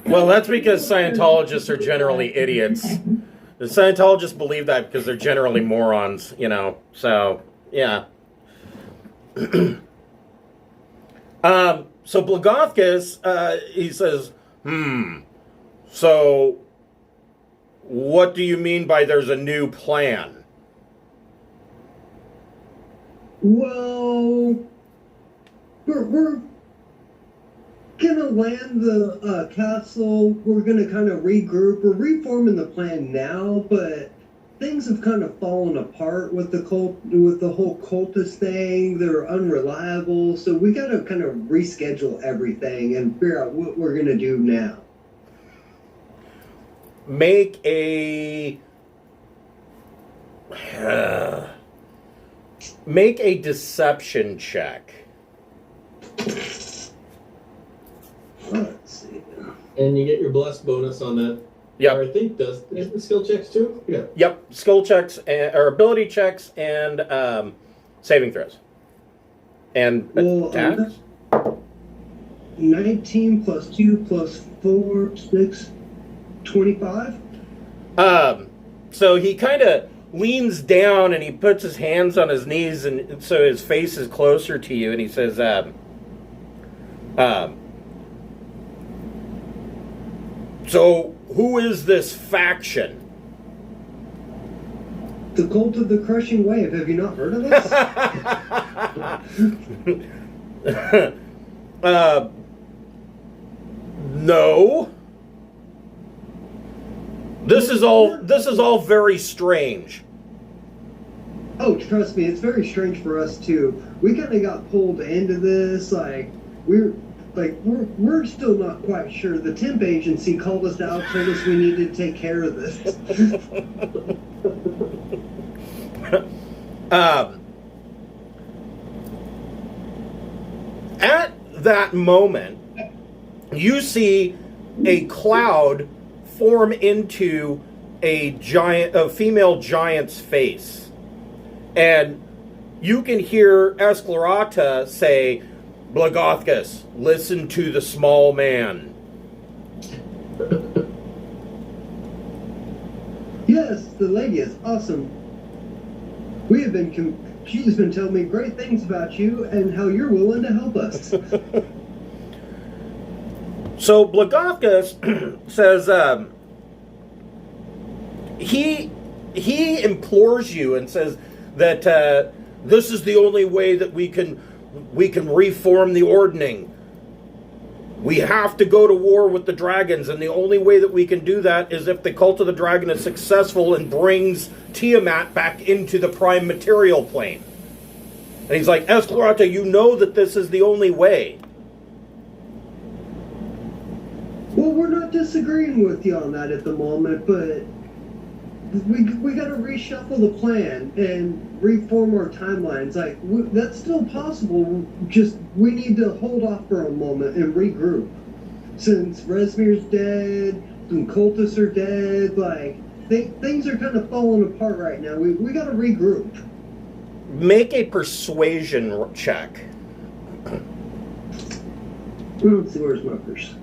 Well, that's because Scientologists are generally idiots. The Scientologists believe that because they're generally morons, you know. So, yeah. So Blagothkus, he says, so what do you mean by there's a new plan? Well, we're gonna land the castle. We're gonna kind of regroup. We're reforming the plan now, but things have kind of fallen apart with the whole cultist thing. They're unreliable, so we gotta kind of reschedule everything and figure out what we're gonna do now. Make a deception check. Let's see. And you get your bless bonus on that. Yep. Or I think does the skill checks too? Yeah. Yep, skill checks or ability checks and saving throws. And attacks? 19 plus 2 plus 4, 6, 25. So he kind of leans down and he puts his hands on his knees, and so his face is closer to you, and he says, so who is this faction? The Cult of the Crushing Wave. Have you not heard of this? No. This is all very strange. Oh, trust me, it's very strange for us too. We kind of got pulled into this. We're still not quite sure. The temp agency called us out, told us we needed to take care of this. At that moment, you see a cloud form into a female giant's face, and you can hear Esclarata say, "Blagothkus, listen to the small man." Yes, the lady is awesome. She's been telling me great things about you and how you're willing to help us. So Blagothkus says he implores you and says that this is the only way that we can reform the ordning. We have to go to war with the dragons, and the only way that we can do that is if the Cult of the Dragon is successful and brings Tiamat back into the prime material plane. And he's like, Esclarata, you know that this is the only way. Well, we're not disagreeing with you on that at the moment, but we got to reshuffle the plan and reform our timelines. That's still possible. Just we need to hold off for a moment and regroup. Since Rezmir's dead, some cultists are dead. Things are kind of falling apart right now. We got to regroup. Make a persuasion check. Let's see, where's my purse?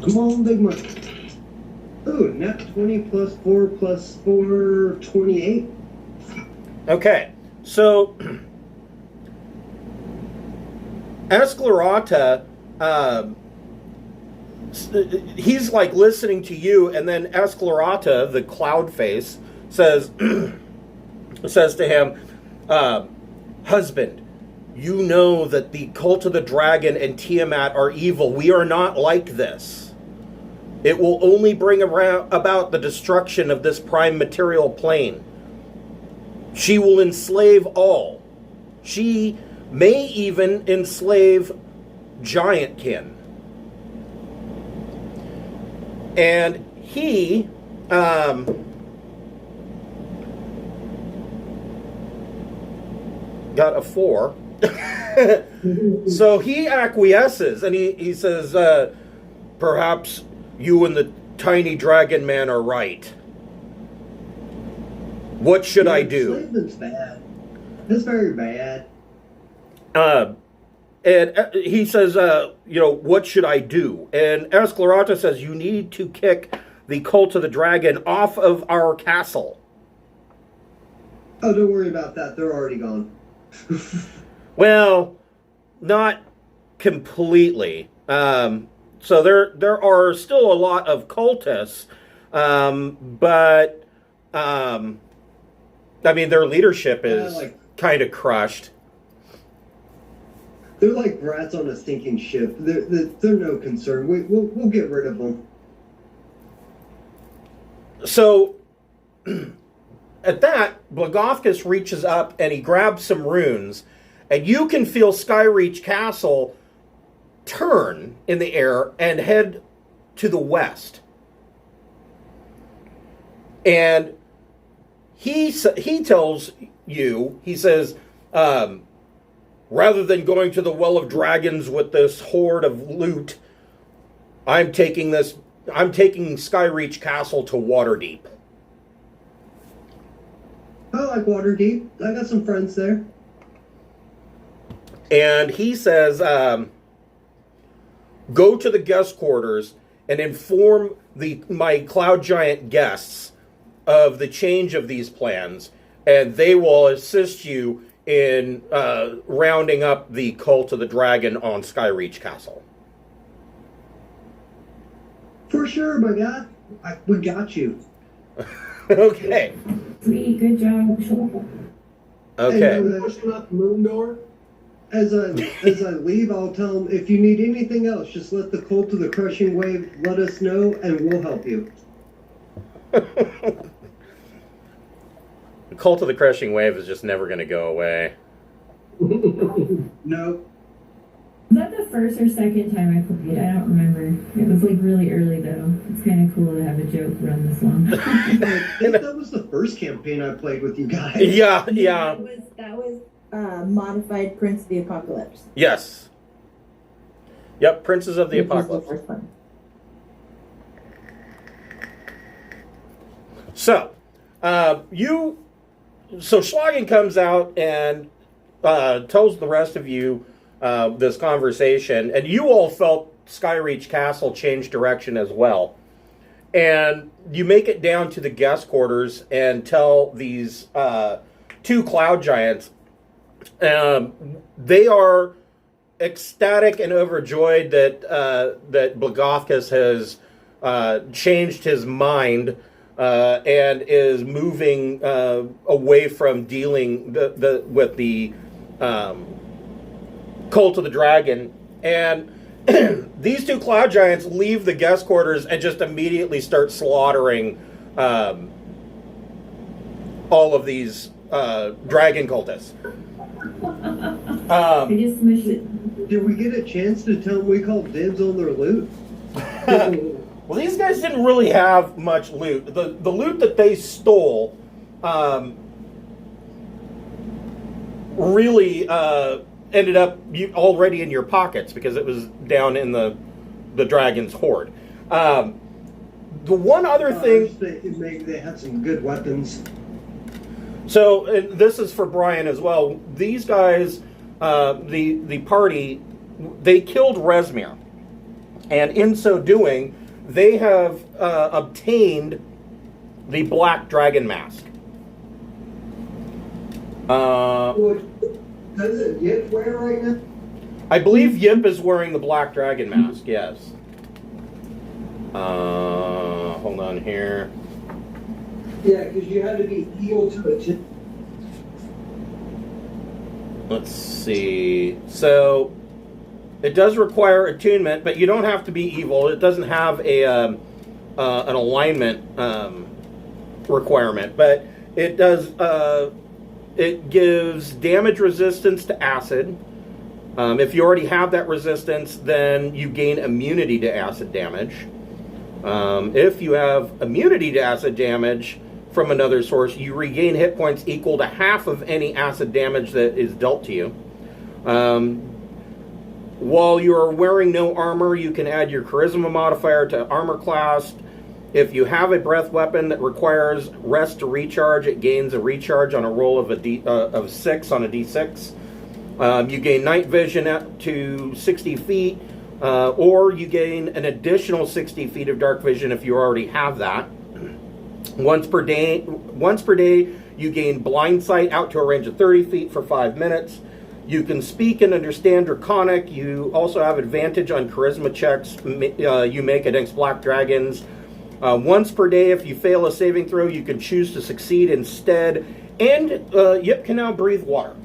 Come on, big money. Ooh, net 20 plus 4 plus 4, 28. Okay, so Esclarata, he's like listening to you, and then Esclarata, the cloud face, says to him, husband, you know that the Cult of the Dragon and Tiamat are evil. We are not like this. It will only bring about the destruction of this prime material plane. She will enslave all. She may even enslave Giantkin. And he got a 4. So he acquiesces, and he says, perhaps you and the tiny dragon man are right. What should I do? Enslavement bad. It's very bad. And he says, what should I do? And Esclarata says, you need to kick the cult of the dragon off of our castle. Oh, don't worry about that. They're already gone. Well, not completely. So there are still a lot of cultists, but their leadership is kind of crushed. They're like rats on a sinking ship. They're no concern. We'll get rid of them. So, at that, Blagothkus reaches up and he grabs some runes, and you can feel Skyreach Castle turn in the air and head to the west. And he tells you, he says, rather than going to the Well of Dragons with this horde of loot, I'm taking Skyreach Castle to Waterdeep. I like Waterdeep. I got some friends there. And he says, go to the guest quarters and inform my Cloud Giant guests of the change of these plans, and they will assist you in rounding up the cult of the dragon on Skyreach Castle. For sure, my guy. We got you. Okay. Sweet, good job. Okay. And pushing up the moon door. As I leave, I'll tell them, if you need anything else, just let the cult of the crushing wave let us know, and we'll help you. The cult of the crushing wave is just never going to go away. No. Was that the first or second time I played? I don't remember. It was like really early though. It's kind of cool to have a joke run this long. I think that was the first campaign I played with you guys. Yeah. That was modified Prince of the Apocalypse. Yes. Yep, Princes of the Which was Apocalypse. the first one. So, Schlagen comes out and tells the rest of you this conversation, and you all felt Skyreach Castle change direction as well. And you make it down to the guest quarters and tell these two cloud giants. They are ecstatic and overjoyed that Blagothkus has changed his mind and is moving away from dealing with the cult of the dragon. And these two cloud giants leave the guest quarters and just immediately start slaughtering all of these dragon cultists. I just smushed it. Did we get a chance to tell them we called dibs on their loot? Well, these guys didn't really have much loot. The loot that they stole really ended up already in your pockets because it was down in the dragon's hoard. The one other thing... Maybe they had some good weapons. So, and this is for Brian as well. These guys, the party, they killed Rezmir. And in so doing, they have obtained the Black Dragon Mask. Does it Yip wear right now? I believe Yimp is wearing the Black Dragon Mask, yes. Hold on here. Yeah, because you had to be evil to it. Let's see. So, it does require attunement, but you don't have to be evil. It doesn't have an alignment requirement, but it does. It gives damage resistance to acid. If you already have that resistance, then you gain immunity to acid damage. If you have immunity to acid damage from another source, you regain hit points equal to half of any acid damage that is dealt to you. while you are wearing no armor, you can add your charisma modifier to armor class. If you have a breath weapon that requires rest to recharge, it gains a recharge on a roll of 6 on a d6. You gain night vision up to 60 feet, or you gain an additional 60 feet of dark vision if you already have that. Once per day, you gain blind sight out to a range of 30 feet for 5 minutes. You can speak and understand Draconic. You also have advantage on charisma checks you make against black dragons. Once per day, if you fail a saving throw, you can choose to succeed instead. And Yip can now breathe water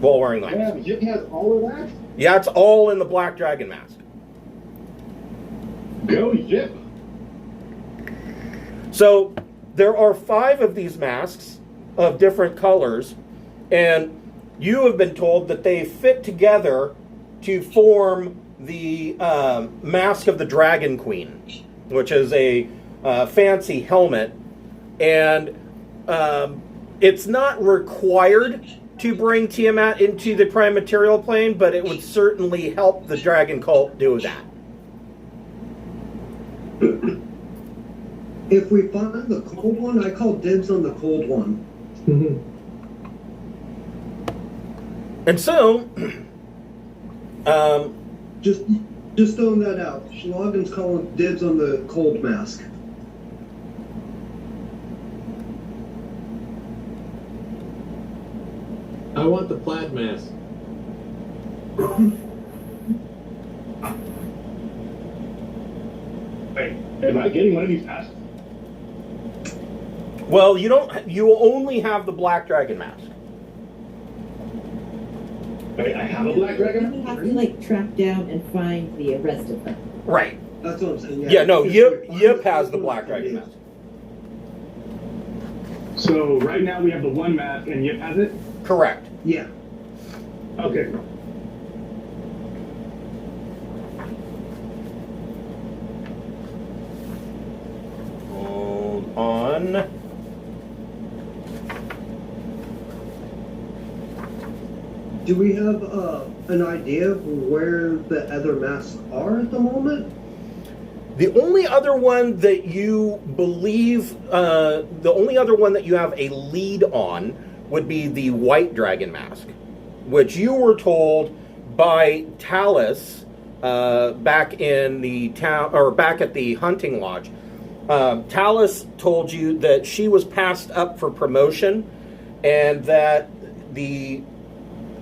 while wearing that. Yeah, Yip has all of that? Yeah, it's all in the black dragon mask. Go Yip! So there are 5 of these masks of different colors, and you have been told that they fit together to form the Mask of the Dragon Queen, which is a fancy helmet, and it's not required to bring Tiamat into the prime material plane, but it would certainly help the dragon cult do that. If we find the cold one, I call dibs on the cold one. And so, Just throwing that out. Schlagen's calling dibs on the cold mask. I want the plaid mask. Wait, am I getting one of these masks? well, you will only have the black dragon mask. Wait, I have a black dragon? We have to like track down and find the rest of them. Right. That's what I'm saying. Yeah, no, Just Yip has the black dragon mask. So right now we have the one mask and Yip has it? Correct. Yeah. Okay. Hold on. Do we have an idea of where the other masks are at the moment? The only other one that you believe, the only other one that you have a lead on would be the white dragon mask, which you were told by Talus back in the town, or back at the hunting lodge. Talus told you that she was passed up for promotion, and that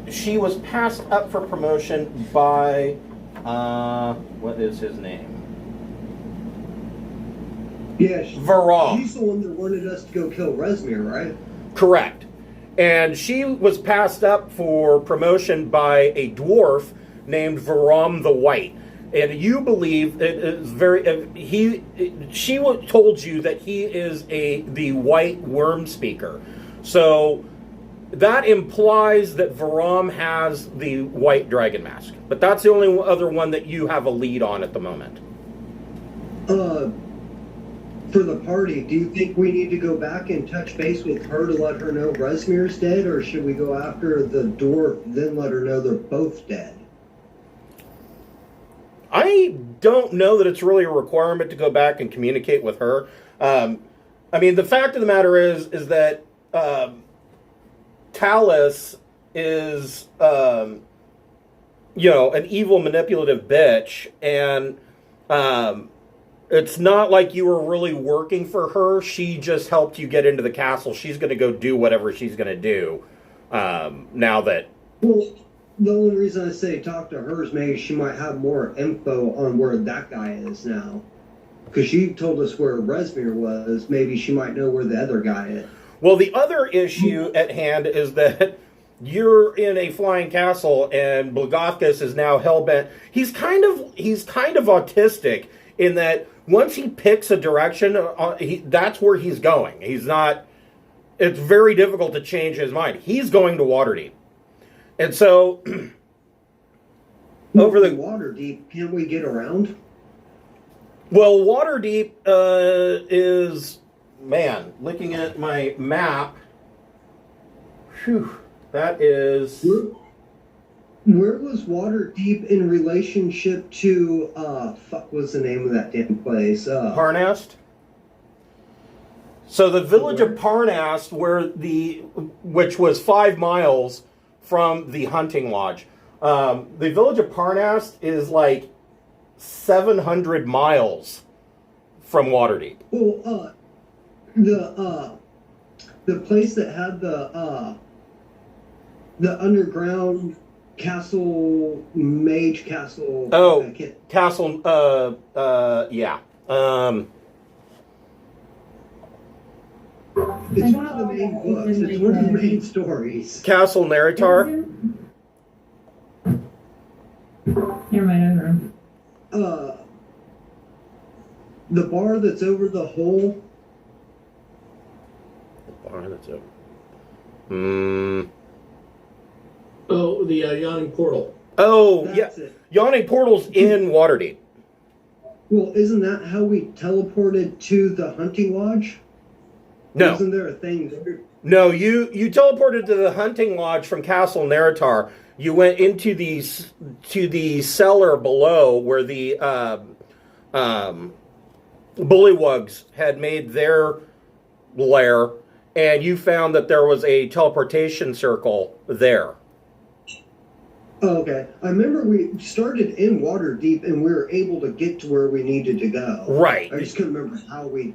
she was passed up for promotion by what is his name? Yeah, Varam. she's the one that wanted us to go kill Resmir, right? Correct. And she was passed up for promotion by a dwarf named Varam the White. And you believe it is she told you that he is the white worm speaker. So that implies that Varam has the white dragon mask. But that's the only other one that you have a lead on at the moment. For the party, do you think we need to go back and touch base with her to let her know Resmir's dead, or should we go after the dwarf, then let her know they're both dead? I don't know that it's really a requirement to go back and communicate with her. I mean, the fact of the matter is that Talus is, an evil, manipulative bitch, and it's not like you were really working for her. She just helped you get into the castle. She's going to go do whatever she's going to do now that... Well, the only reason I say talk to her is maybe she might have more info on where that guy is now. Because she told us where Resmir was. Maybe she might know where the other guy is. Well, the other issue at hand is that you're in a flying castle, and Blagothkus is now hell-bent. He's kind of autistic in that once he picks a direction, that's where he's going. He's not... It's very difficult to change his mind. He's going to Waterdeep. And so... over the... Waterdeep, can we get around? Well, Waterdeep is... Man, looking at my map... Whew, that is... Where was Waterdeep in relationship to fuck was the name of that damn place? Parnast. So the village of Parnast, which was 5 miles from the hunting lodge. The village of Parnast is like 700 miles from Waterdeep. Well, the place that had the underground castle, mage castle. Oh, castle. Yeah. It's one of the main books. It's one of the main stories. Castle Neritar. Never mind, over. The bar that's over the hole. The bar that's over. Oh, the Yawning Portal. Oh, That's yeah. it. Yawning Portal's in Waterdeep. Well, isn't that how we teleported to the hunting lodge? No. Isn't there a thing there? No, you teleported to the hunting lodge from Castle Neritar. You went into the cellar below where the bullywugs had made their lair, and you found that there was a teleportation circle there. Oh, okay. I remember we started in Waterdeep and we were able to get to where we needed to go. Right. I just couldn't remember how we.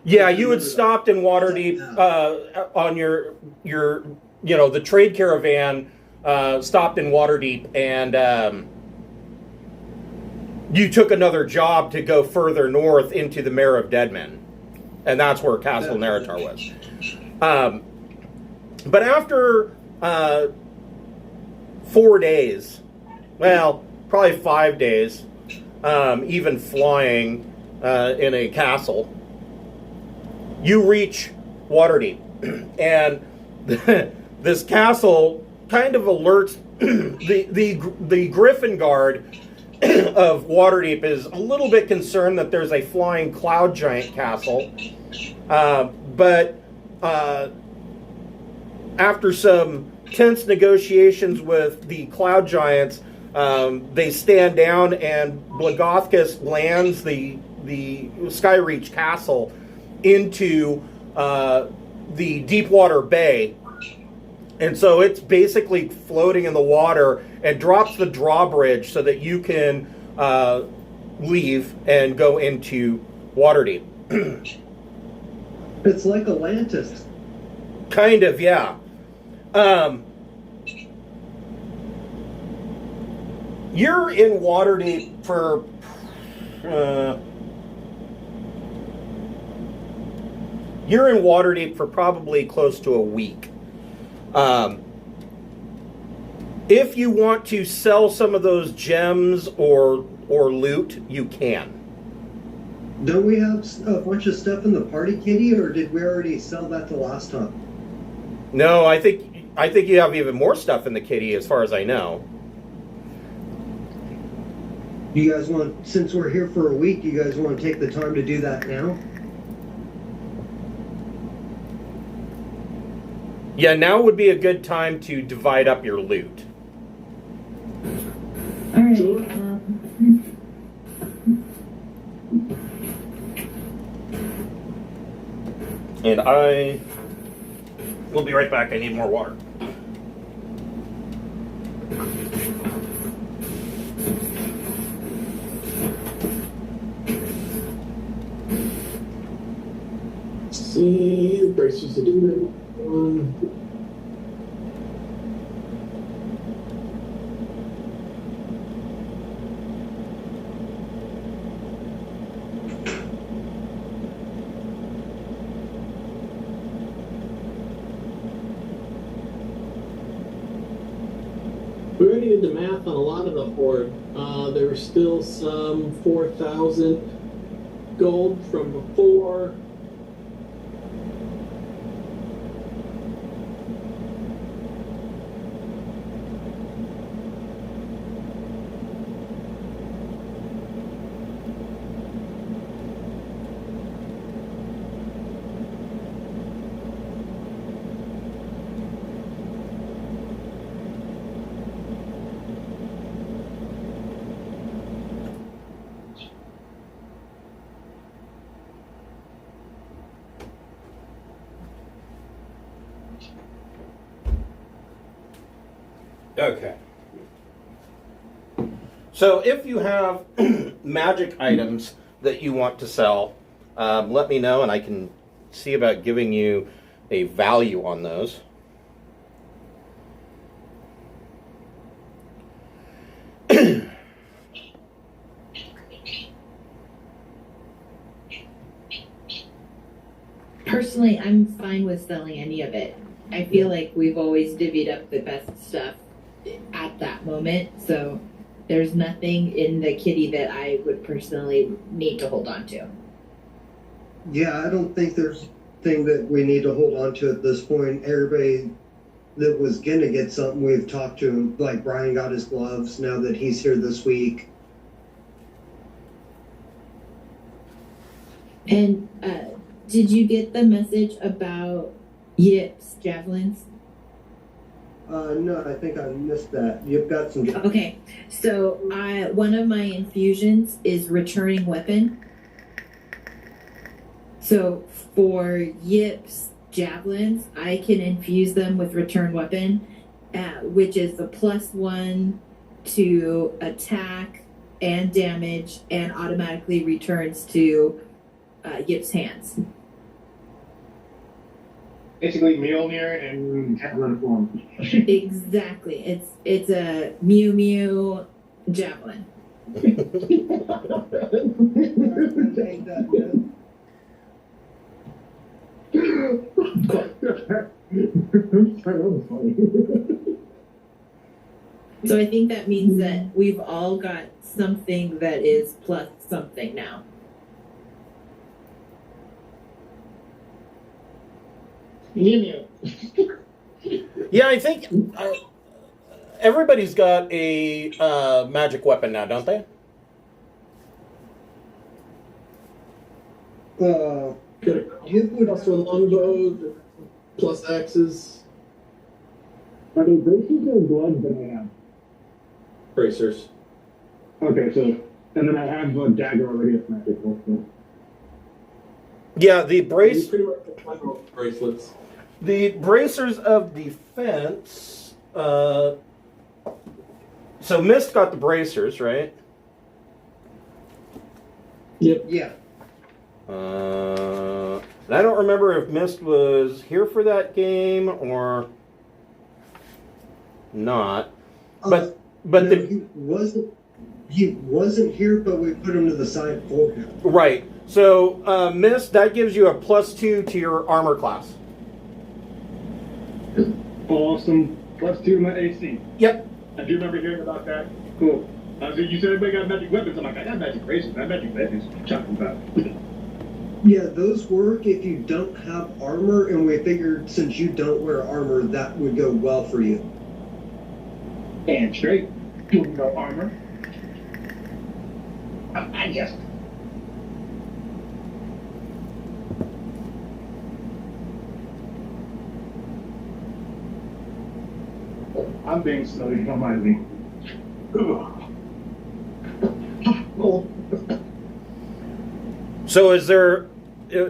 Yeah, you had stopped in Waterdeep on your the trade caravan stopped in Waterdeep, and you took another job to go further north into the Mare of Deadmen, and that's where Castle Neritar was. But after 4 days, well, probably 5 days, even flying in a castle, you reach Waterdeep, and this castle kind of alerts the Griffin Guard of Waterdeep is a little bit concerned that there's a flying cloud giant castle, but after some tense negotiations with the cloud giants, they stand down, and Blagothkus lands the Skyreach Castle into the Deepwater Bay, and so it's basically floating in the water, and drops the drawbridge so that you can leave and go into Waterdeep. It's like Atlantis. Kind of, yeah. You're in Waterdeep for probably close to a week. If you want to sell some of those gems or loot, you can. Don't we have a bunch of stuff in the party kitty, or did we already sell that the last time? No, I think you have even more stuff in the kitty, as far as I know. You guys want, since we're here for a week, you guys want to take the time to do that now? Yeah, now would be a good time to divide up your loot. All right. Sure. And I will be right back. I need more water. See, braces to do it. We already did the math on a lot of the hoard. There was still some 4,000 gold from before. Okay. So if you have magic items that you want to sell, let me know and I can see about giving you a value on those. Personally, I'm fine with selling any of it. I feel like we've always divvied up the best stuff at that moment, so there's nothing in the kitty that I would personally need to hold on to. Yeah, I don't think there's thing that we need to hold on to at this point. Everybody that was gonna get something, we've talked to him. Like Brian got his gloves now that he's here this week. And did you get the message about Yip's javelins? No, I think I missed that. You've got some. Okay, so one of my infusions is returning weapon. So for Yip's javelins, I can infuse them with return weapon, which is the +1 to attack and damage, and automatically returns to Yip's hands. Basically, Mjolnir and Javelin form. Exactly. It's a Mew Mew javelin. So I think that means that we've all got something that is plus something now. Mew. Yeah, I think everybody's got a magic weapon now, don't they? Got a plus one longbow, plus axes. Are they bracers or gloves that I have? Bracers. Okay, so, and then I have a dagger already as magic also. Yeah, the Pretty much bracelets. The bracers of defense. So Mist got the bracers, right? Yep. Yeah. I don't remember if Mist was here for that game or not. But No, the he wasn't here, but we put him to the side for him. right. So Mist, that gives you a +2 to your armor class. Awesome. +2 to my AC. Yep. I do remember hearing about that. Cool. So you said everybody got magic weapons. I'm like, I got magic bracers. I got magic weapons. What are you talking about? Yeah, those work if you don't have armor, and we figured since you don't wear armor, that would go well for you. And straight. No armor. I guess. I'm being silly. Don't mind me. So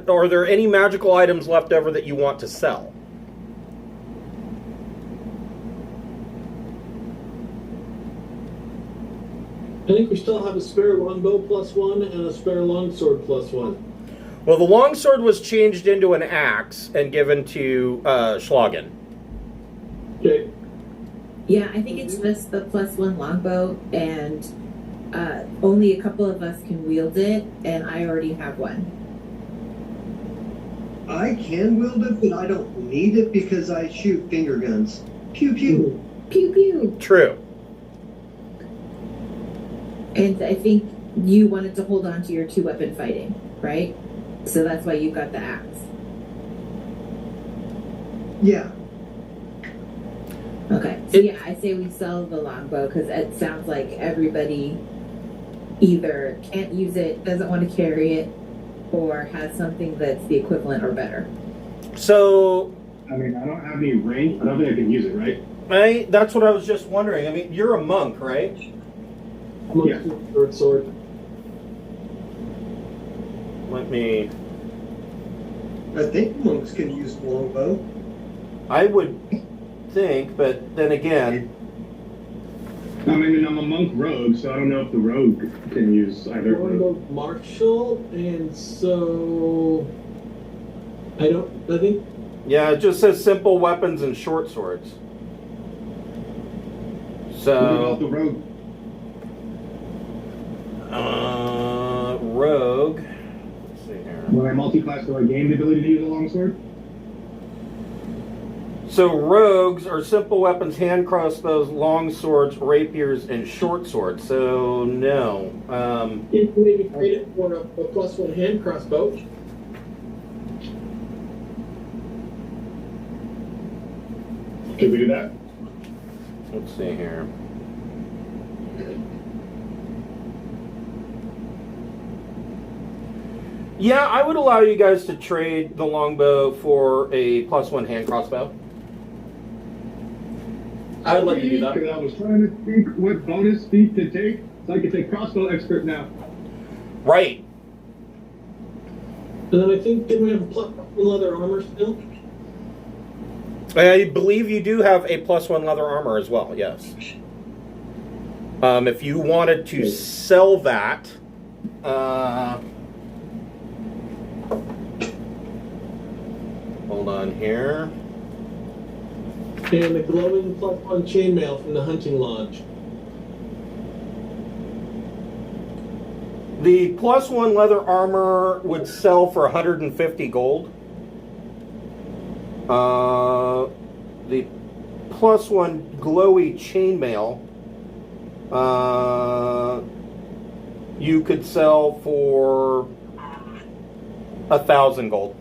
are there any magical items left over that you want to sell? I think we still have a spare longbow +1 and a spare longsword +1. Well, the longsword was changed into an axe and given to Schlagen. Okay. Yeah, I think it's just the +1 longbow, and only a couple of us can wield it, and I already have one. I can wield it, but I don't need it because I shoot finger guns. Pew pew. Pew pew. True. And I think you wanted to hold on to your 2-weapon fighting, right? So that's why you got the axe. Yeah. Okay. So yeah, I say we sell the longbow because it sounds like everybody either can't use it, doesn't want to carry it, or has something that's the equivalent or better. So I mean, I don't have any range. I don't think I can use it, right? that's what I was just wondering. I mean, you're a monk, right? Yeah. Third sword. Let me. I think monks can use longbow. I would think, but then again, I mean, I'm a monk rogue, so I don't know if the rogue can use either. Longbow martial, and so I think Yeah, it just says simple weapons and short swords. What about the So, rogue? rogue. Let's see here. When I multi-class, do I gain the ability to use a longsword? So rogues are simple weapons, hand crossbows, long swords, rapiers, and short swords. So no. you can maybe create it for a +1 hand crossbow. Can we do that? Let's see here. Yeah, I would allow you guys to trade the longbow for a +1 hand crossbow. I would like to do that. Because I was trying to think what bonus feat to take, so I can take crossbow expert now. Right. And then I think, didn't we have a leather armor still? I believe you do have a +1 leather armor as well, yes. If you wanted to sell that, hold on here. And the glowing +1 chainmail from the hunting lodge. The +1 leather armor would sell for 150 gold. The +1 glowy chainmail, you could sell for 1,000 gold.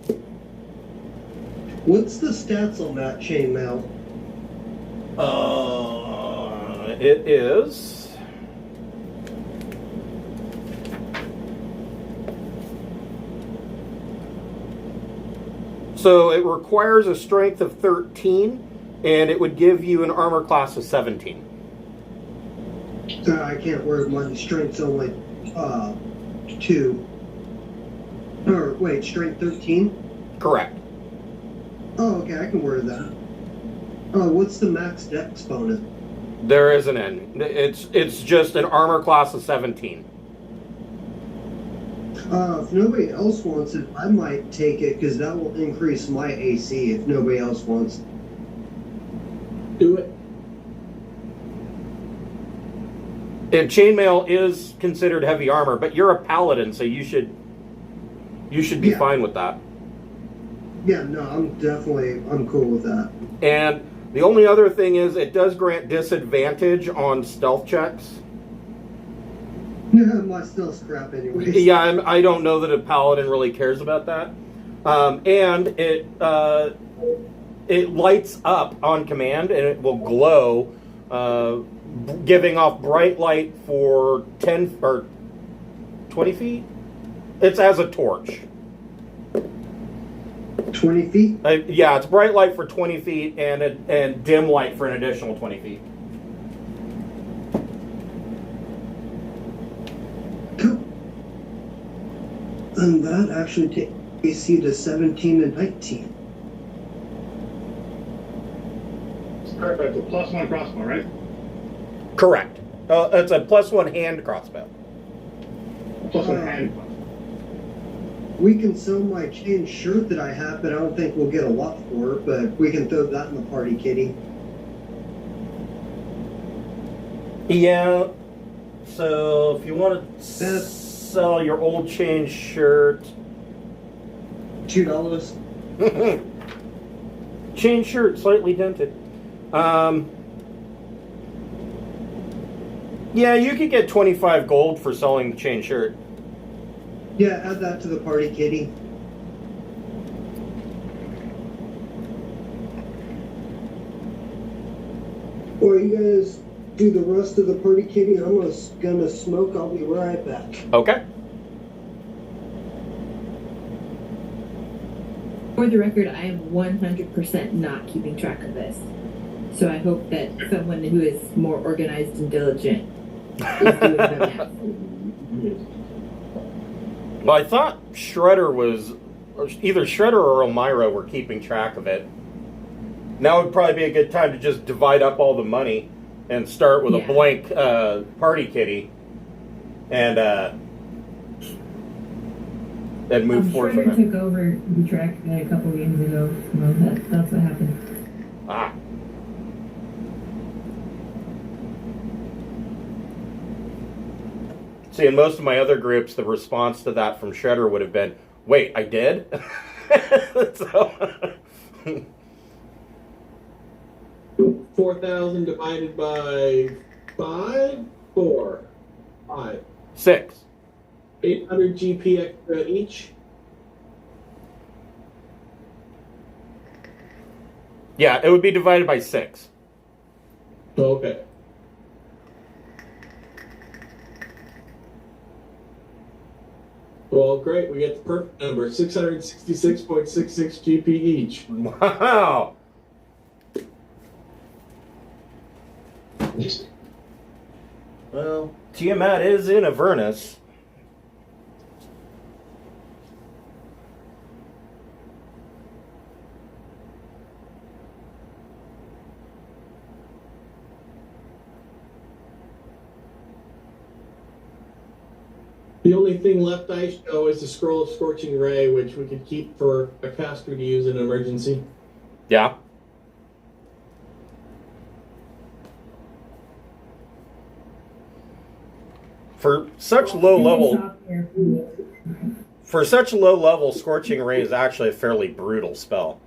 What's the stats on that chainmail? It is. So it requires a strength of 13, and it would give you an armor class of 17. I can't wear my strength's only 2. Or wait, strength 13? Correct. Oh, okay, I can wear that. What's the max dex bonus? There isn't any. It's just an armor class of 17. If nobody else wants it, I might take it because that will increase my AC if nobody else wants it. Do it. And chainmail is considered heavy armor, but you're a paladin, so you should be Yeah. fine with that. Yeah, no, I'm cool with that. And the only other thing is it does grant disadvantage on stealth checks. My stealth scrap anyways. Yeah, I don't know that a paladin really cares about that. And it lights up on command, and it will glow, giving off bright light for 10 or 20 feet. It's as a torch. 20 feet? Yeah, it's bright light for 20 feet and dim light for an additional 20 feet. Cool. And that actually takes AC to 17 and 19. Perfect. It's a +1 crossbow, right? Correct. It's a +1 hand crossbow. +1 hand. We can sell my chain shirt that I have, but I don't think we'll get a lot for it, but we can throw that in the party kitty. Yeah. So if you want to sell your old chain shirt, $2. chain shirt slightly dented. Yeah, you could get 25 gold for selling the chain shirt. Yeah, add that to the party kitty. Or you guys do the rest of the party kitty. I'm gonna smoke. I'll be right back. Okay. For the record, I am 100% not keeping track of this. So I hope that someone who is more organized and diligent is doing the math. Well, I thought Shredder was either Shredder or Elmira were keeping track of it. Now would probably be a good time to just divide up all the money and start with a Yeah. blank party kitty, and move forward Shredder from it. took over the track a couple games ago. So that's what happened. Ah. See, in most of my other groups, the response to that from Shredder would have been, "Wait, I did." So, 4,000 divided by 5? 4. 5. 6. 800 GP extra each? Yeah, it would be divided by 6. Okay. Well, great. We get the perfect number. 666.66 GP each. Wow. Well, Tiamat is in Avernus. The only thing left I show is the Scroll of Scorching Ray, which we could keep for a caster to use in an emergency. Yeah. For such low level, Scorching Ray is actually a fairly brutal spell.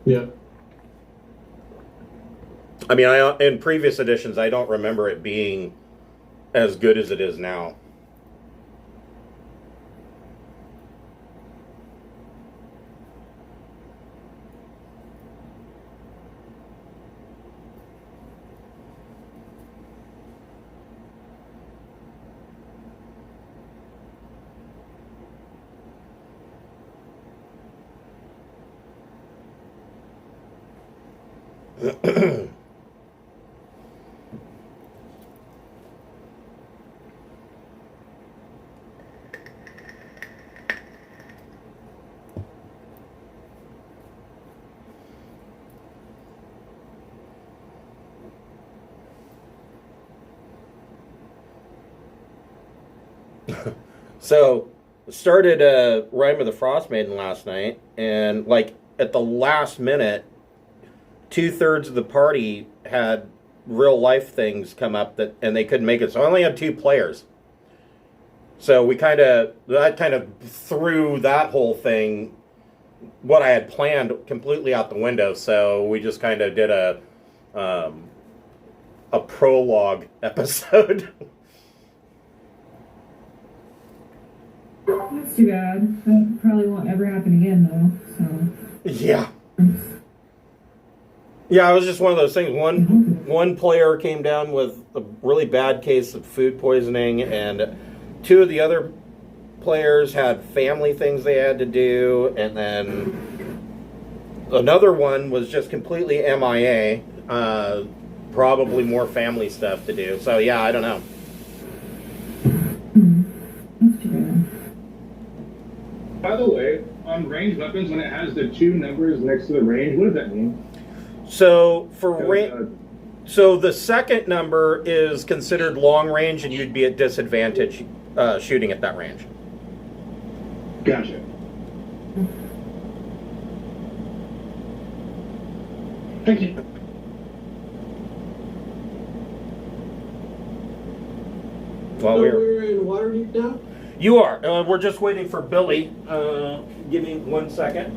Yeah. I mean, in previous editions, I don't remember it being as good as it is now. So, started Rime of the Frost Maiden last night, and like at the last minute, 2/3 of the party had real life things come up and they couldn't make it. So I only had 2 players. So that kind of threw that whole thing, what I had planned, completely out the window. So we just kind of did a prologue episode. That's too bad. That probably won't ever happen again, though. So. Yeah. Yeah, it was just one of those things. One player came down with a really bad case of food poisoning, and 2 of the other players had family things they had to do, and then another one was just completely MIA. Probably more family stuff to do. So yeah, I don't know. That's too bad. By the way, on ranged weapons, when it has the 2 numbers next to the range, what does that mean? So so the second number is considered long range, and you'd be at disadvantage shooting at that range. Gotcha. Thank you. While So we're we're in Waterdeep now? You are. We're just waiting for Billy. Give me 1 second.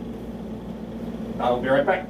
I'll be right back.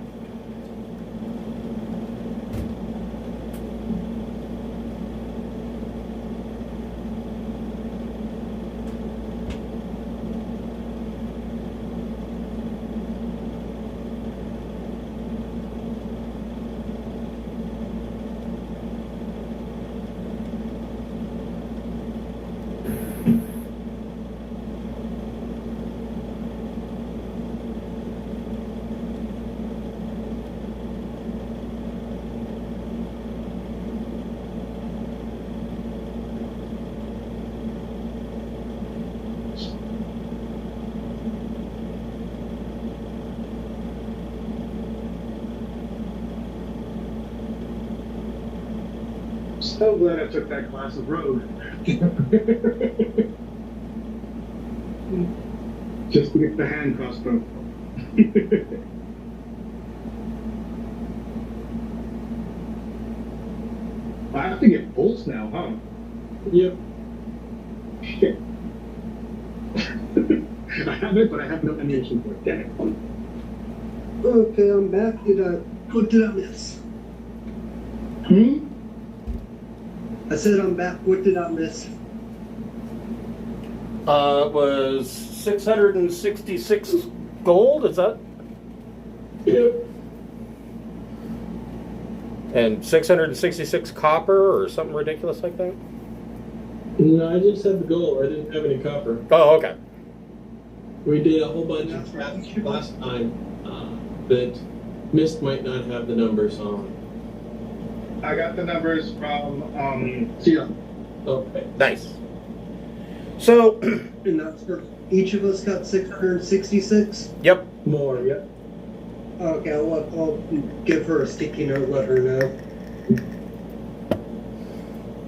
so glad I took that class of road. Just to get the hand crossbow. I have to get bolts now, huh? Yep. Shit. I have it, but I have no ammunition for it. Damn it. Okay, I'm back. What did I miss? I said I'm back. What did I miss? It was 666 gold, is that? Yep. And 666 copper or something ridiculous like that? No, I just had the gold. I didn't have any copper. Oh, okay. We did a whole bunch of tasks last time that Mist might not have the numbers on. I got the numbers from Tia. Okay. Nice. So, And that's for each of us got 666. yep. More, yep. Okay, I'll give her a sticky note, let her know.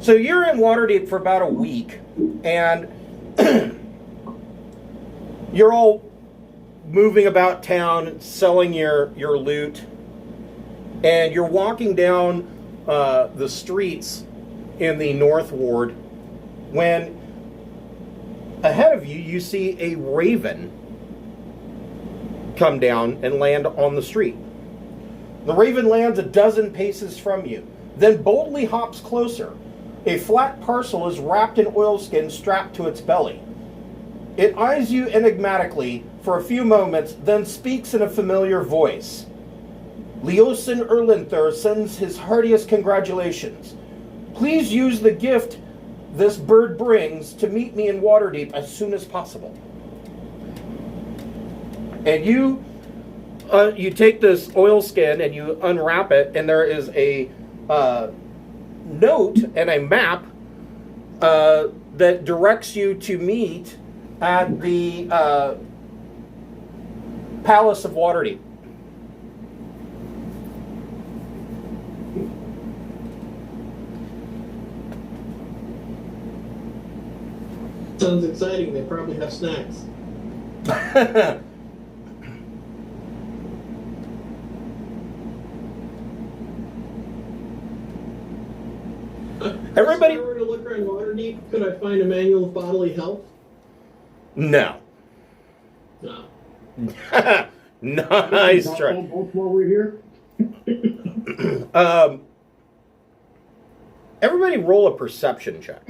So you're in Waterdeep for about a week, and you're all moving about town, selling your loot, and you're walking down the streets in the North Ward when ahead of you, you see a raven come down and land on the street. The raven lands a dozen paces from you, then boldly hops closer. A flat parcel is wrapped in oilskin strapped to its belly. It eyes you enigmatically for a few moments, then speaks in a familiar voice. Leosin Erlinther sends his heartiest congratulations. Please use the gift this bird brings to meet me in Waterdeep as soon as possible. And you take this oilskin and you unwrap it, and there is a note and a map that directs you to meet at the Palace of Waterdeep. Sounds exciting. They probably have snacks. Everybody. If I were to look around Waterdeep, could I find a manual of bodily health? No. No. Nice try. Both while we're here. Everybody roll a perception check.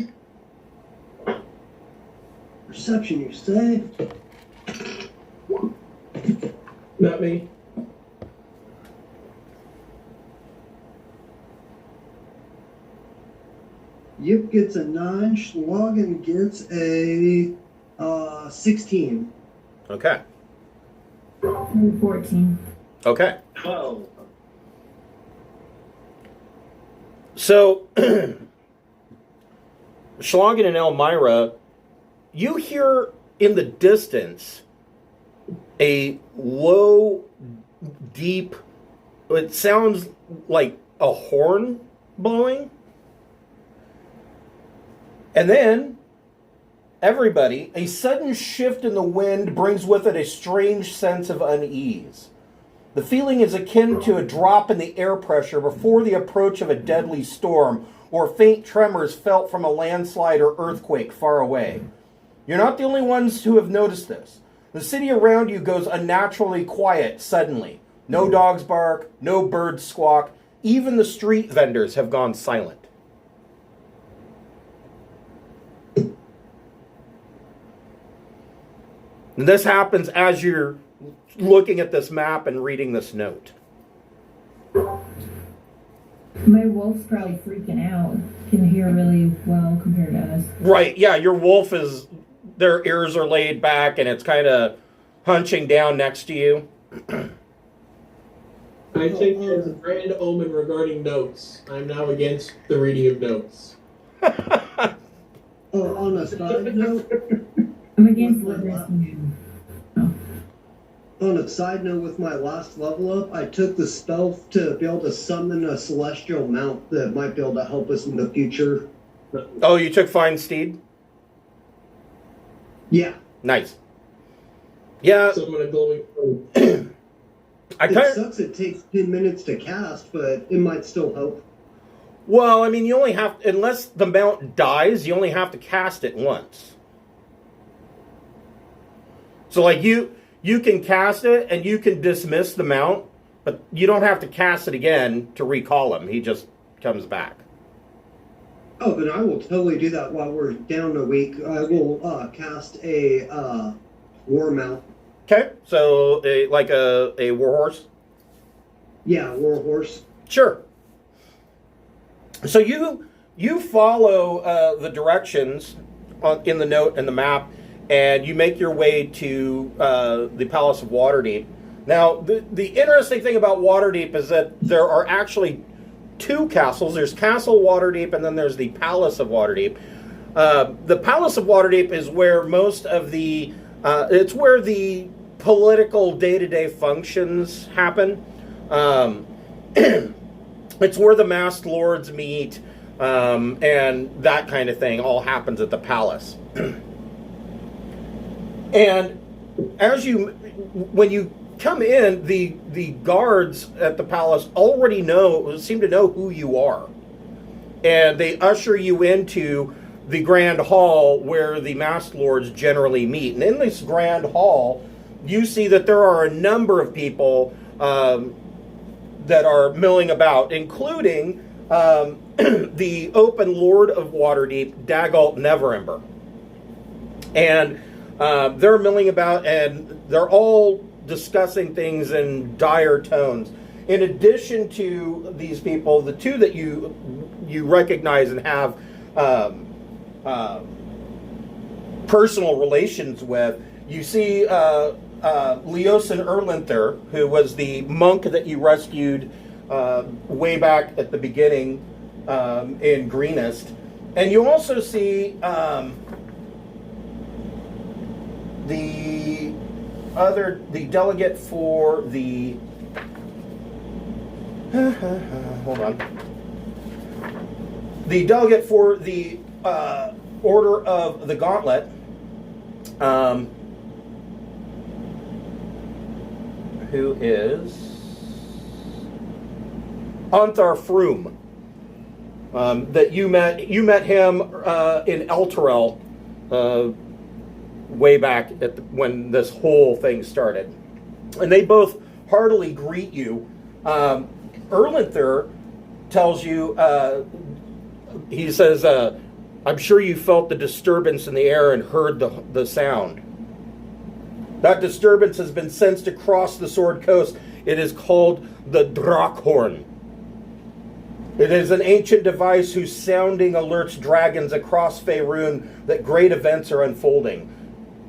Perception, you say? Not me. Yip gets a 9, Schlagen gets a 16. Okay. 14. Okay. 12. So, Schlagen and Elmira, you hear in the distance a low, deep, it sounds like a horn blowing. And then, everybody, a sudden shift in the wind brings with it a strange sense of unease. The feeling is akin to a drop in the air pressure before the approach of a deadly storm, or faint tremors felt from a landslide or earthquake far away. You're not the only ones who have noticed this. The city around you goes unnaturally quiet suddenly. No dogs bark, no birds squawk. Even the street vendors have gone silent. And this happens as you're looking at this map and reading this note. My wolf's probably freaking out. Can hear really well compared to us. Right, yeah, your wolf is, their ears are laid back and it's kind of hunching down next to you. I take it as a grand omen regarding notes. I'm now against the reading of notes. Oh, on a side note, I'm against literacy. Oh. on a side note, with my last level up, I took the spell to be able to summon a celestial mount that might be able to help us in the future. Oh, you took Fine Steed? Yeah. Nice. Yeah. Summon a glowing flame. It sucks it takes 10 minutes to cast, but it might still help. Well, I mean, you only have, unless the mount dies, you only have to cast it once. So, like, you can cast it and you can dismiss the mount, but you don't have to cast it again to recall him. He just comes back. Oh, then I will totally do that while we're down a week. I will cast a war mount. Okay, so like a warhorse? Yeah, warhorse. Sure. So you follow the directions in the note and the map, and you make your way to the Palace of Waterdeep. Now, the interesting thing about Waterdeep is that there are actually two castles. There's Castle Waterdeep, and then there's the Palace of Waterdeep. The Palace of Waterdeep is where most of the it's where the political day-to-day functions happen. It's where the masked lords meet, and that kind of thing all happens at the palace. And when you come in, the guards at the palace already seem to know who you are. And they usher you into the grand hall where the masked lords generally meet. And in this grand hall, you see that there are a number of people that are milling about, including the open lord of Waterdeep, Dagalt Neverember. And they're milling about, and they're all discussing things in dire tones. In addition to these people, the two that you recognize and have personal relations with, you see Leosin Erlinther, who was the monk that you rescued way back at the beginning in Greenest. And you also see the delegate for the hold on. The delegate for the Order of the Gauntlet, who is Anthar Froome. That you met him in Elturel way back when this whole thing started, and they both heartily greet you. Erlinther tells you, he says, I'm sure you felt the disturbance in the air and heard the sound. That disturbance has been sensed across the Sword Coast. It is called the Drakhorn. It is an ancient device whose sounding alerts dragons across Faerun that great events are unfolding.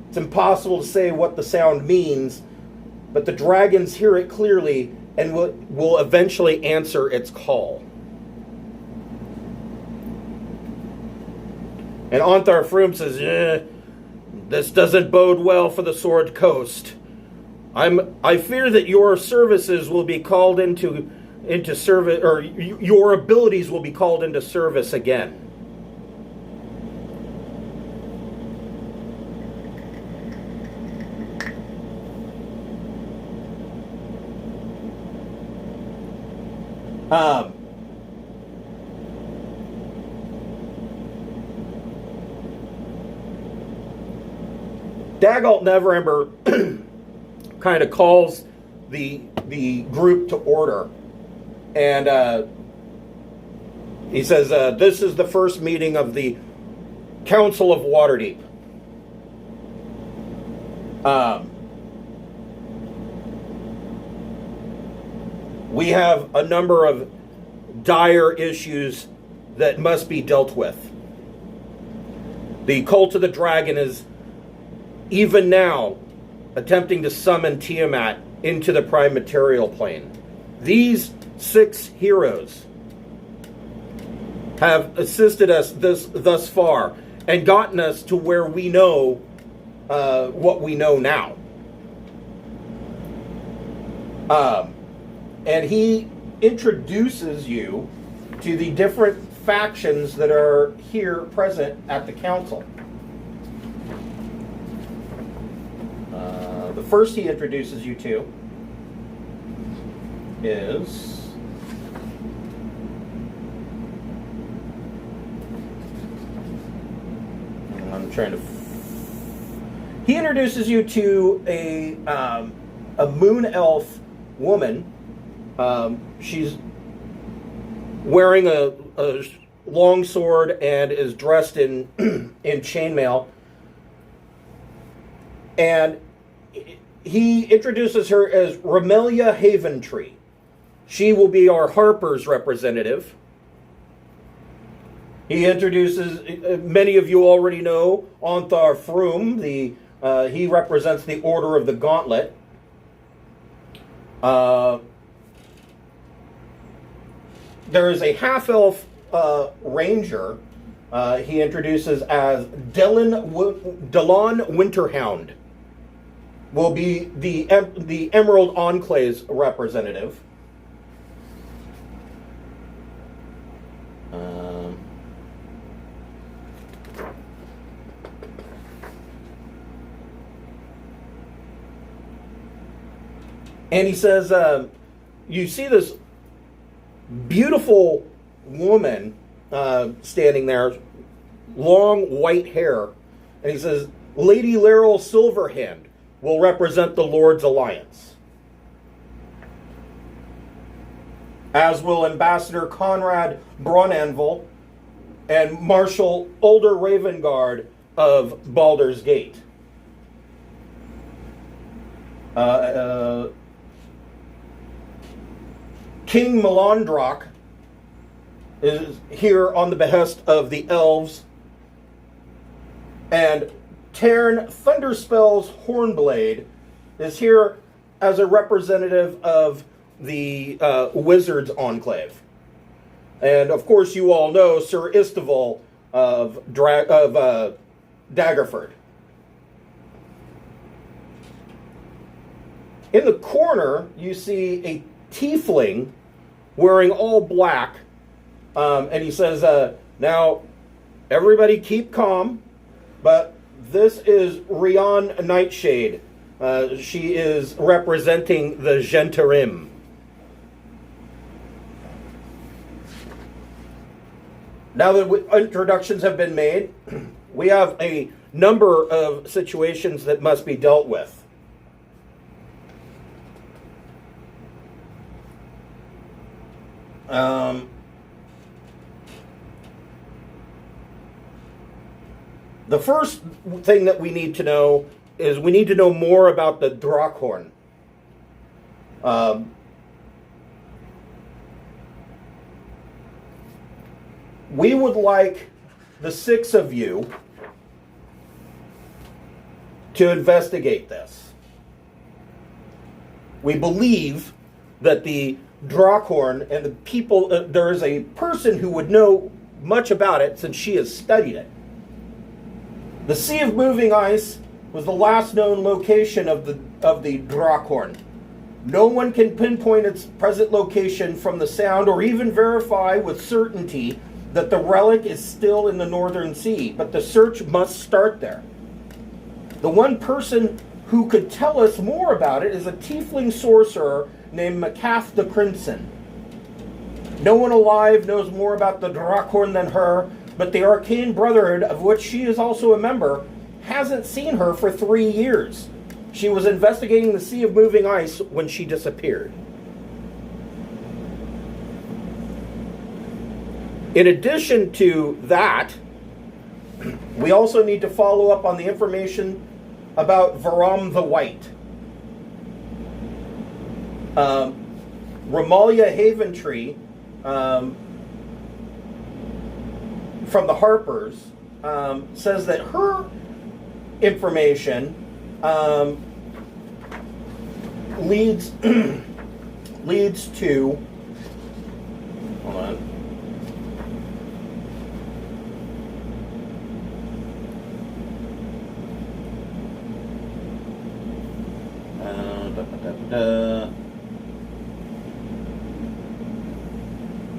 It's impossible to say what the sound means, but the dragons hear it clearly and will eventually answer its call. And Anthar Froome says, this doesn't bode well for the Sword Coast. I fear that your services will be called into service, or your abilities will be called into service again. Dagalt Neverember kind of calls the group to order. And he says, this is the first meeting of the Council of Waterdeep. We have a number of dire issues that must be dealt with. The Cult of the Dragon is even now attempting to summon Tiamat into the prime material plane. These 6 heroes have assisted us thus far and gotten us to where we know what we know now. And he introduces you to the different factions that are here present at the council. The first he introduces you to is he introduces you to a moon elf woman. She's wearing a long sword and is dressed in in chainmail. And he introduces her as Remelia Haventree. She will be our Harper's representative. He introduces, many of you already know, Onthar Froom. He represents the Order of the Gauntlet. There is a half-elf ranger he introduces as Delon Winterhound. Will be the Emerald Enclave's representative. And he says, you see this beautiful woman standing there, long white hair, and he says, Lady Laryl Silverhand will represent the Lord's Alliance, as will Ambassador Conrad Bronanvil and Marshal Ulder Ravengard of Baldur's Gate. King Melandrock is here on the behest of the elves, and Tarn Thunderspell's Hornblade is here as a representative of the Wizards Enclave. And of course you all know Sir Istival of Daggerford. In the corner you see a tiefling wearing all black, and he says, now everybody keep calm, but this is Rian Nightshade. She is representing the Gentarim. Now that introductions have been made, we have a number of situations that must be dealt with. The first thing that we need to know is we need to know more about the Drakkhorn. We would like the 6 of you to investigate this. We believe that the Drakkhorn and the people, there is a person who would know much about it since she has studied it. The Sea of Moving Ice was the last known location of the Drakkhorn. No one can pinpoint its present location from the sound or even verify with certainty that the relic is still in the Northern Sea, but the search must start there. The one person who could tell us more about it is a tiefling sorcerer named Macath the Crimson. No one alive knows more about the Drakkhorn than her, but the Arcane Brotherhood, of which she is also a member, hasn't seen her for 3 years. She was investigating the Sea of Moving Ice when she disappeared. In addition to that, we also need to follow up on the information about Varam the White. Remelia Haventree, from the Harpers, says that her information leads to, hold on,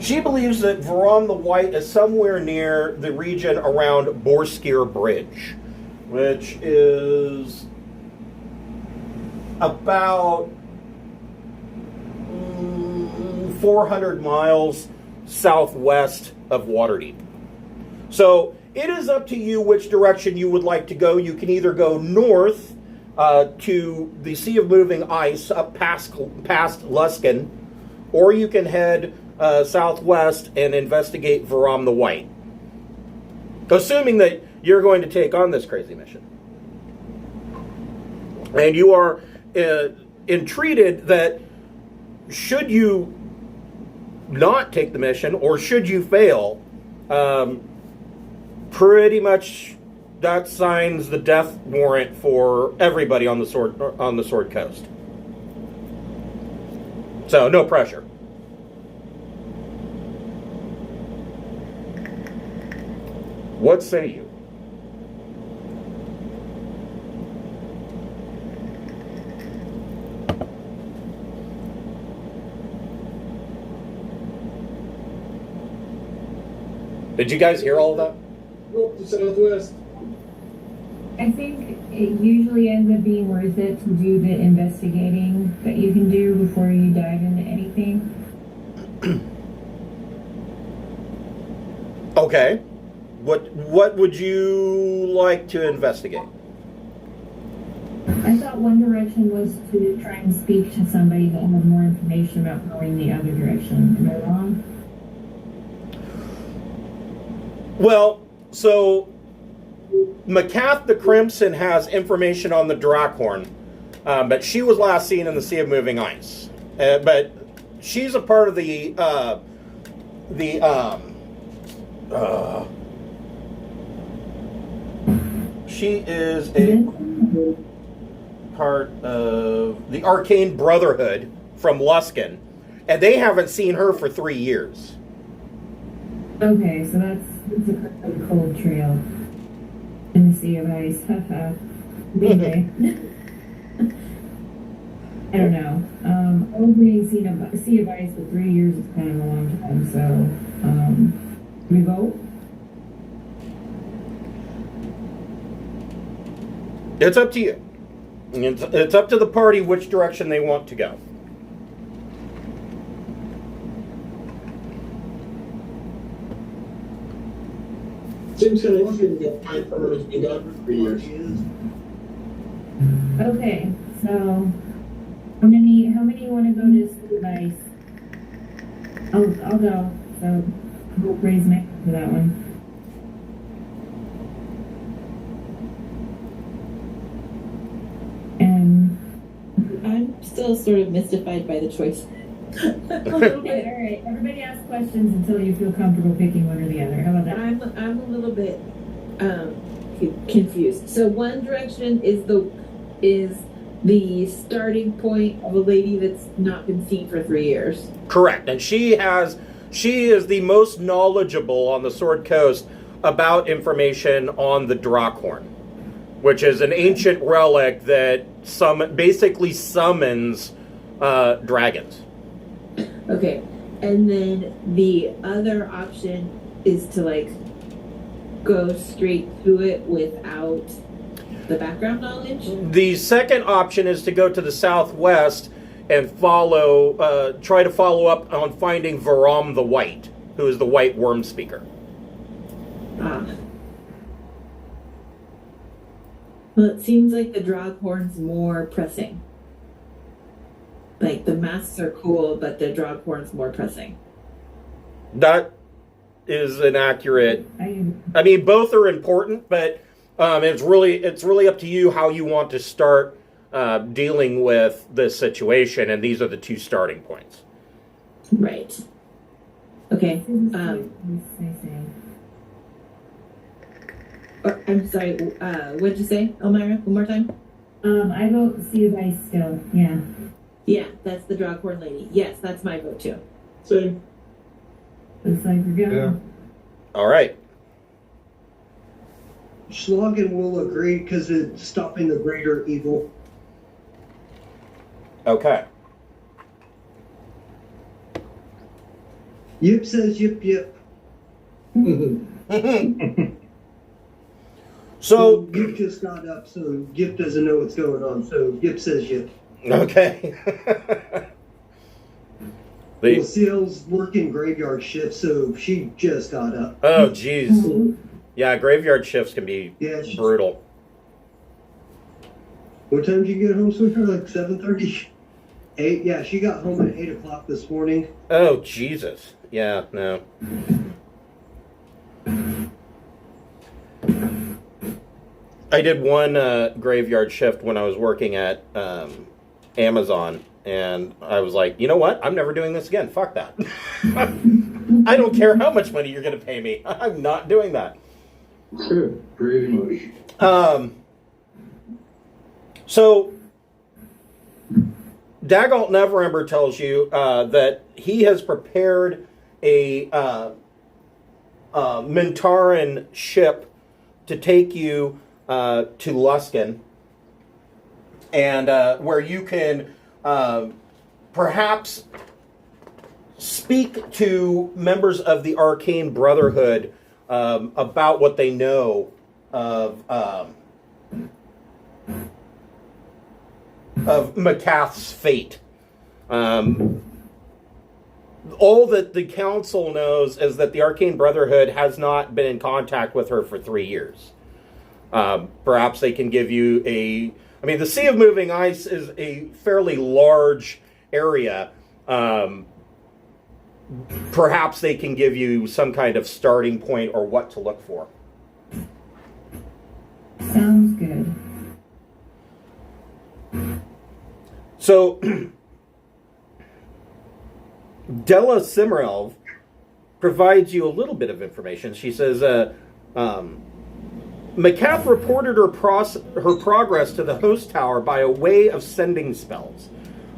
She believes that Varam the White is somewhere near the region around Borskir Bridge, which is about 400 miles southwest of Waterdeep. So it is up to you which direction you would like to go. You can either go north to the Sea of Moving Ice up past Luskan, or you can head southwest and investigate Varam the White. Assuming that you're going to take on this crazy mission. And you are entreated that should you not take the mission, or should you fail, pretty much that signs the death warrant for everybody on the Sword Coast. So no pressure. What say you? Did you guys hear all of that? Nope, to southwest. I think it usually ends up being worth it to do the investigating that you can do before you dive into anything. Okay. What would you like to investigate? I thought one direction was to try and speak to somebody that had more information about going the other direction. Am I wrong? Well, so Macath the Crimson has information on the Drakhorn, but she was last seen in the Sea of Moving Ice. But she's a part of the she is a part of the Arcane Brotherhood from Luskan, and they haven't seen her for 3 years. Okay, so that's a cold trail in the Sea of Ice. Okay. I don't know. Only seen a Sea of Ice for 3 years is kind of a long time, so we vote? It's up to you. It's up to the party which direction they want to go. Seems kind of interesting to get my permanent being gone for 3 years. Okay, so how many want to go to Sea of Ice? I'll go. So I'll raise my hand for that one. And I'm still sort of mystified by the choice. a little bit. All right. Everybody ask questions until you feel comfortable picking one or the other. How about that? I'm a little bit confused. So one direction is the starting point of a lady that's not been seen for 3 years. Correct, and she is the most knowledgeable on the Sword Coast about information on the Drakhorn, which is an ancient relic that basically summons dragons. Okay, and then the other option is to go straight to it without the background knowledge. The second option is to go to the southwest and try to follow up on finding Varam the White, who is the White Worm Speaker. Ah. Well, it seems like the Draghorn's more pressing. The masks are cool, but the Draghorn's more pressing. That is an accurate. I mean, both are important, but it's really up to you how you want to start dealing with this situation, and these are the two starting points. Right. Okay. I'm sorry. What'd you say, Elmira? One more time. I vote Sea of Ice still. Yeah. Yeah, that's the Draghorn lady. Yes, that's my vote too. Same. Looks like we're going. Yeah. All right. Schlagen will agree because it's stopping the greater evil. Okay. Yip says yip yip. So Yip just got up, so Yip doesn't know what's going on. So Yip says yip. okay. Well, Ciel's working graveyard shift, so she just got up. Oh, jeez. Yeah, graveyard shifts can be brutal. What time did you get home, sweetheart? Like 7:30? 8? Yeah, she got home at 8 o'clock this morning. Oh, Jesus. Yeah, no. I did one graveyard shift when I was working at Amazon, and I was like, you know what? I'm never doing this again. Fuck that. I don't care how much money you're going to pay me. I'm not doing that. Pretty much. So, Dagalt Neverember tells you that he has prepared a Mintaran ship to take you to Luskan, and where you can perhaps speak to members of the Arcane Brotherhood about what they know of Macath's fate. All that the council knows is that the Arcane Brotherhood has not been in contact with her for 3 years. Perhaps they can give you a... I mean, the Sea of Moving Ice is a fairly large area. Perhaps they can give you some kind of starting point or what to look for. Sounds good. So, Della Simmerelv provides you a little bit of information. She says, Macath reported her progress to the host tower by a way of sending spells.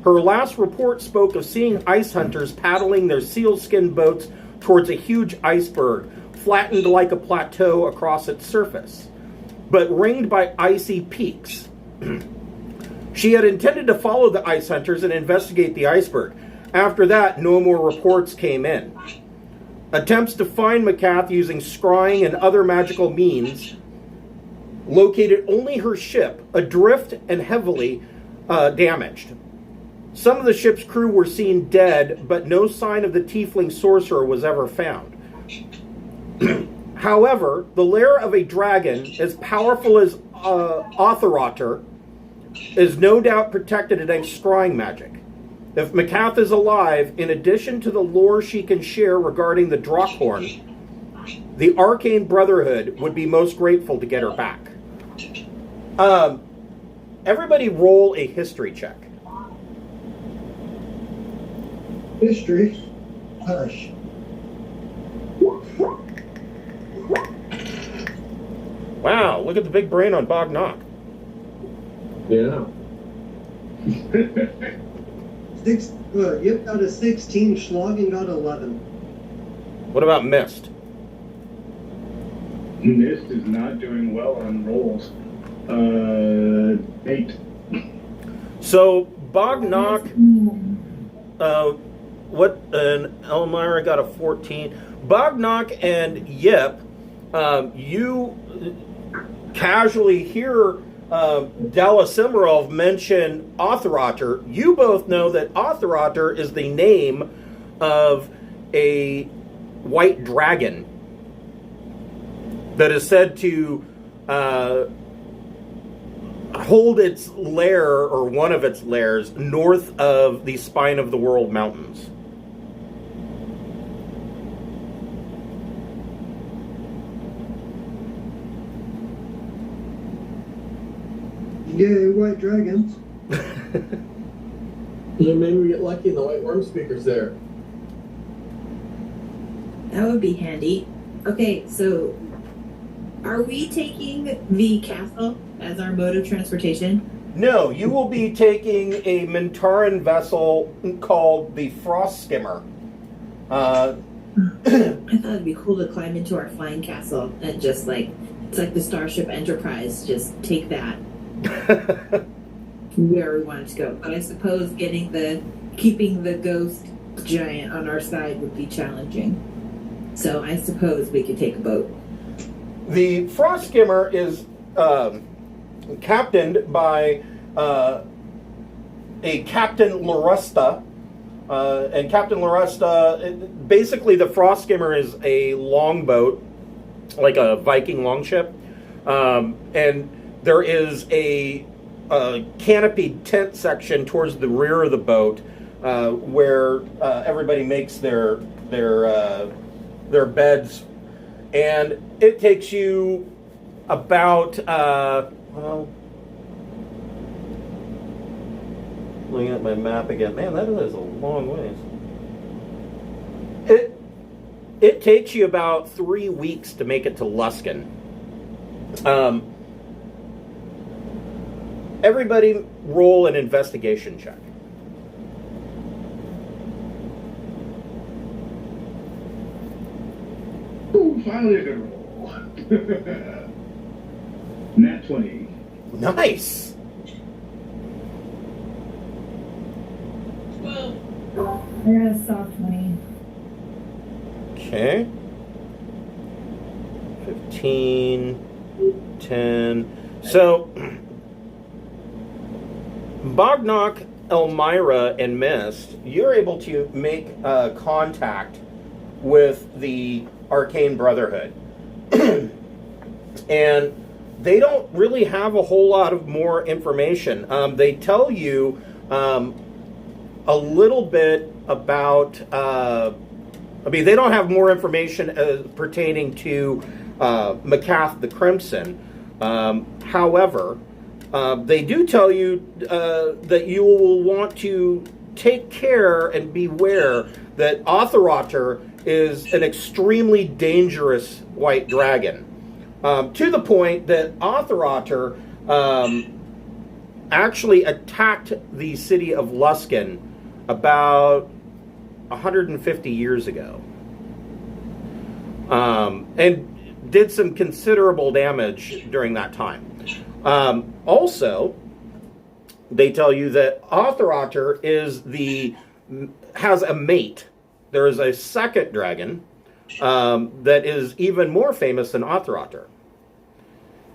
Her last report spoke of seeing ice hunters paddling their sealskin boats towards a huge iceberg, flattened like a plateau across its surface, but ringed by icy peaks. She had intended to follow the ice hunters and investigate the iceberg. After that, no more reports came in. Attempts to find Macath using scrying and other magical means located only her ship, adrift and heavily damaged. Some of the ship's crew were seen dead, but no sign of the tiefling sorcerer was ever found. However, the lair of a dragon, as powerful as Otharotter, is no doubt protected against scrying magic. If Macath is alive, in addition to the lore she can share regarding the Drockhorn, the Arcane Brotherhood would be most grateful to get her back. Everybody roll a history check. History? Hush. Wow, look at the big brain on Bognock. Yeah. Yip got a 16, Schlagen got 11. What about Mist? Mist is not doing well on rolls. 8. So, Bognock, Elmira got a 14. Bognock and Yip, you casually hear Della Simmerov mention Otharotter. You both know that Otharotter is the name of a white dragon that is said to hold its lair, or one of its lairs, north of the Spine of the World Mountains. Yay, white dragons. Yeah, maybe we get lucky and the white worm speaker's there. That would be handy. Okay, so are we taking the castle as our mode of transportation? No, you will be taking a Mintaran vessel called the Frost Skimmer. I thought it'd be cool to climb into our flying castle and just it's like the Starship Enterprise, just take that where we wanted to go. But I suppose keeping the ghost giant on our side would be challenging. So I suppose we could take a boat. The Frost Skimmer is captained by a Captain Larusta. And Captain Larusta, basically the Frost Skimmer is a longboat, like a Viking longship. And there is a canopied tent section towards the rear of the boat where everybody makes their beds. And it takes you about, looking at my map again. Man, that is a long ways. It takes you about 3 weeks to make it to Luskin. Everybody roll an investigation check. Ooh, finally a good roll. Nat 20. Nice. I got a soft 20. Okay. 15, 10. So, Bognok, Elmira, and Mist, you're able to make contact with the Arcane Brotherhood. And they don't really have a whole lot of more information. They tell you a little bit about... they don't have more information pertaining to Macath the Crimson. However, they do tell you that you will want to take care and beware that Othrotter is an extremely dangerous white dragon. To the point that Othrotter actually attacked the city of Luskin about 150 years ago. And did some considerable damage during that time. Also, they tell you that Othrotter has a mate. There is a second dragon that is even more famous than Othrotter.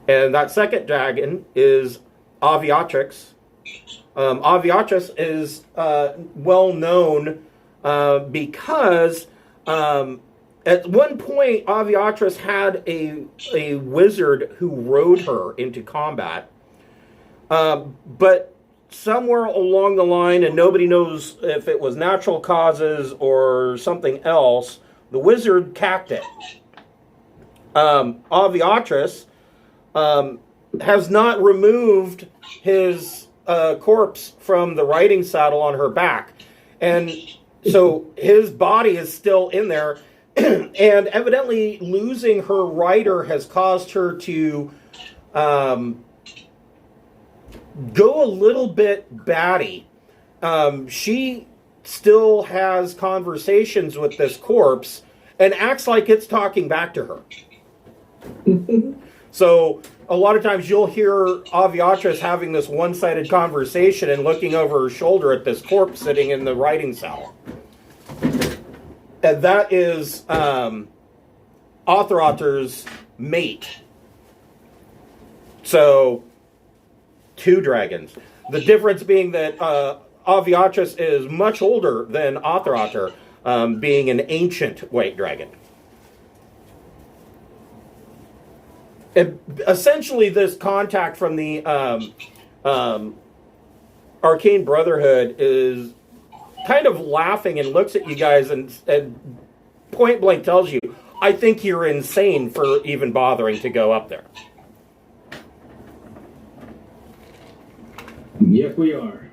And that second dragon is Aviatrix. Aviatrix is well known because at one point Aviatrix had a wizard who rode her into combat. But somewhere along the line, and nobody knows if it was natural causes or something else, the wizard cacked it. Aviatrix has not removed his corpse from the riding saddle on her back. And so his body is still in there. And evidently losing her rider has caused her to go a little bit batty. She still has conversations with this corpse and acts like it's talking back to her. So a lot of times you'll hear Aviatrix having this one-sided conversation and looking over her shoulder at this corpse sitting in the riding saddle. And that is Othrotter's mate. So, 2 dragons. The difference being that Aviatrix is much older than Othrotter, being an ancient white dragon. And essentially, this contact from the Arcane Brotherhood is kind of laughing and looks at you guys and point blank tells you, I think you're insane for even bothering to go up there. Yep, we are.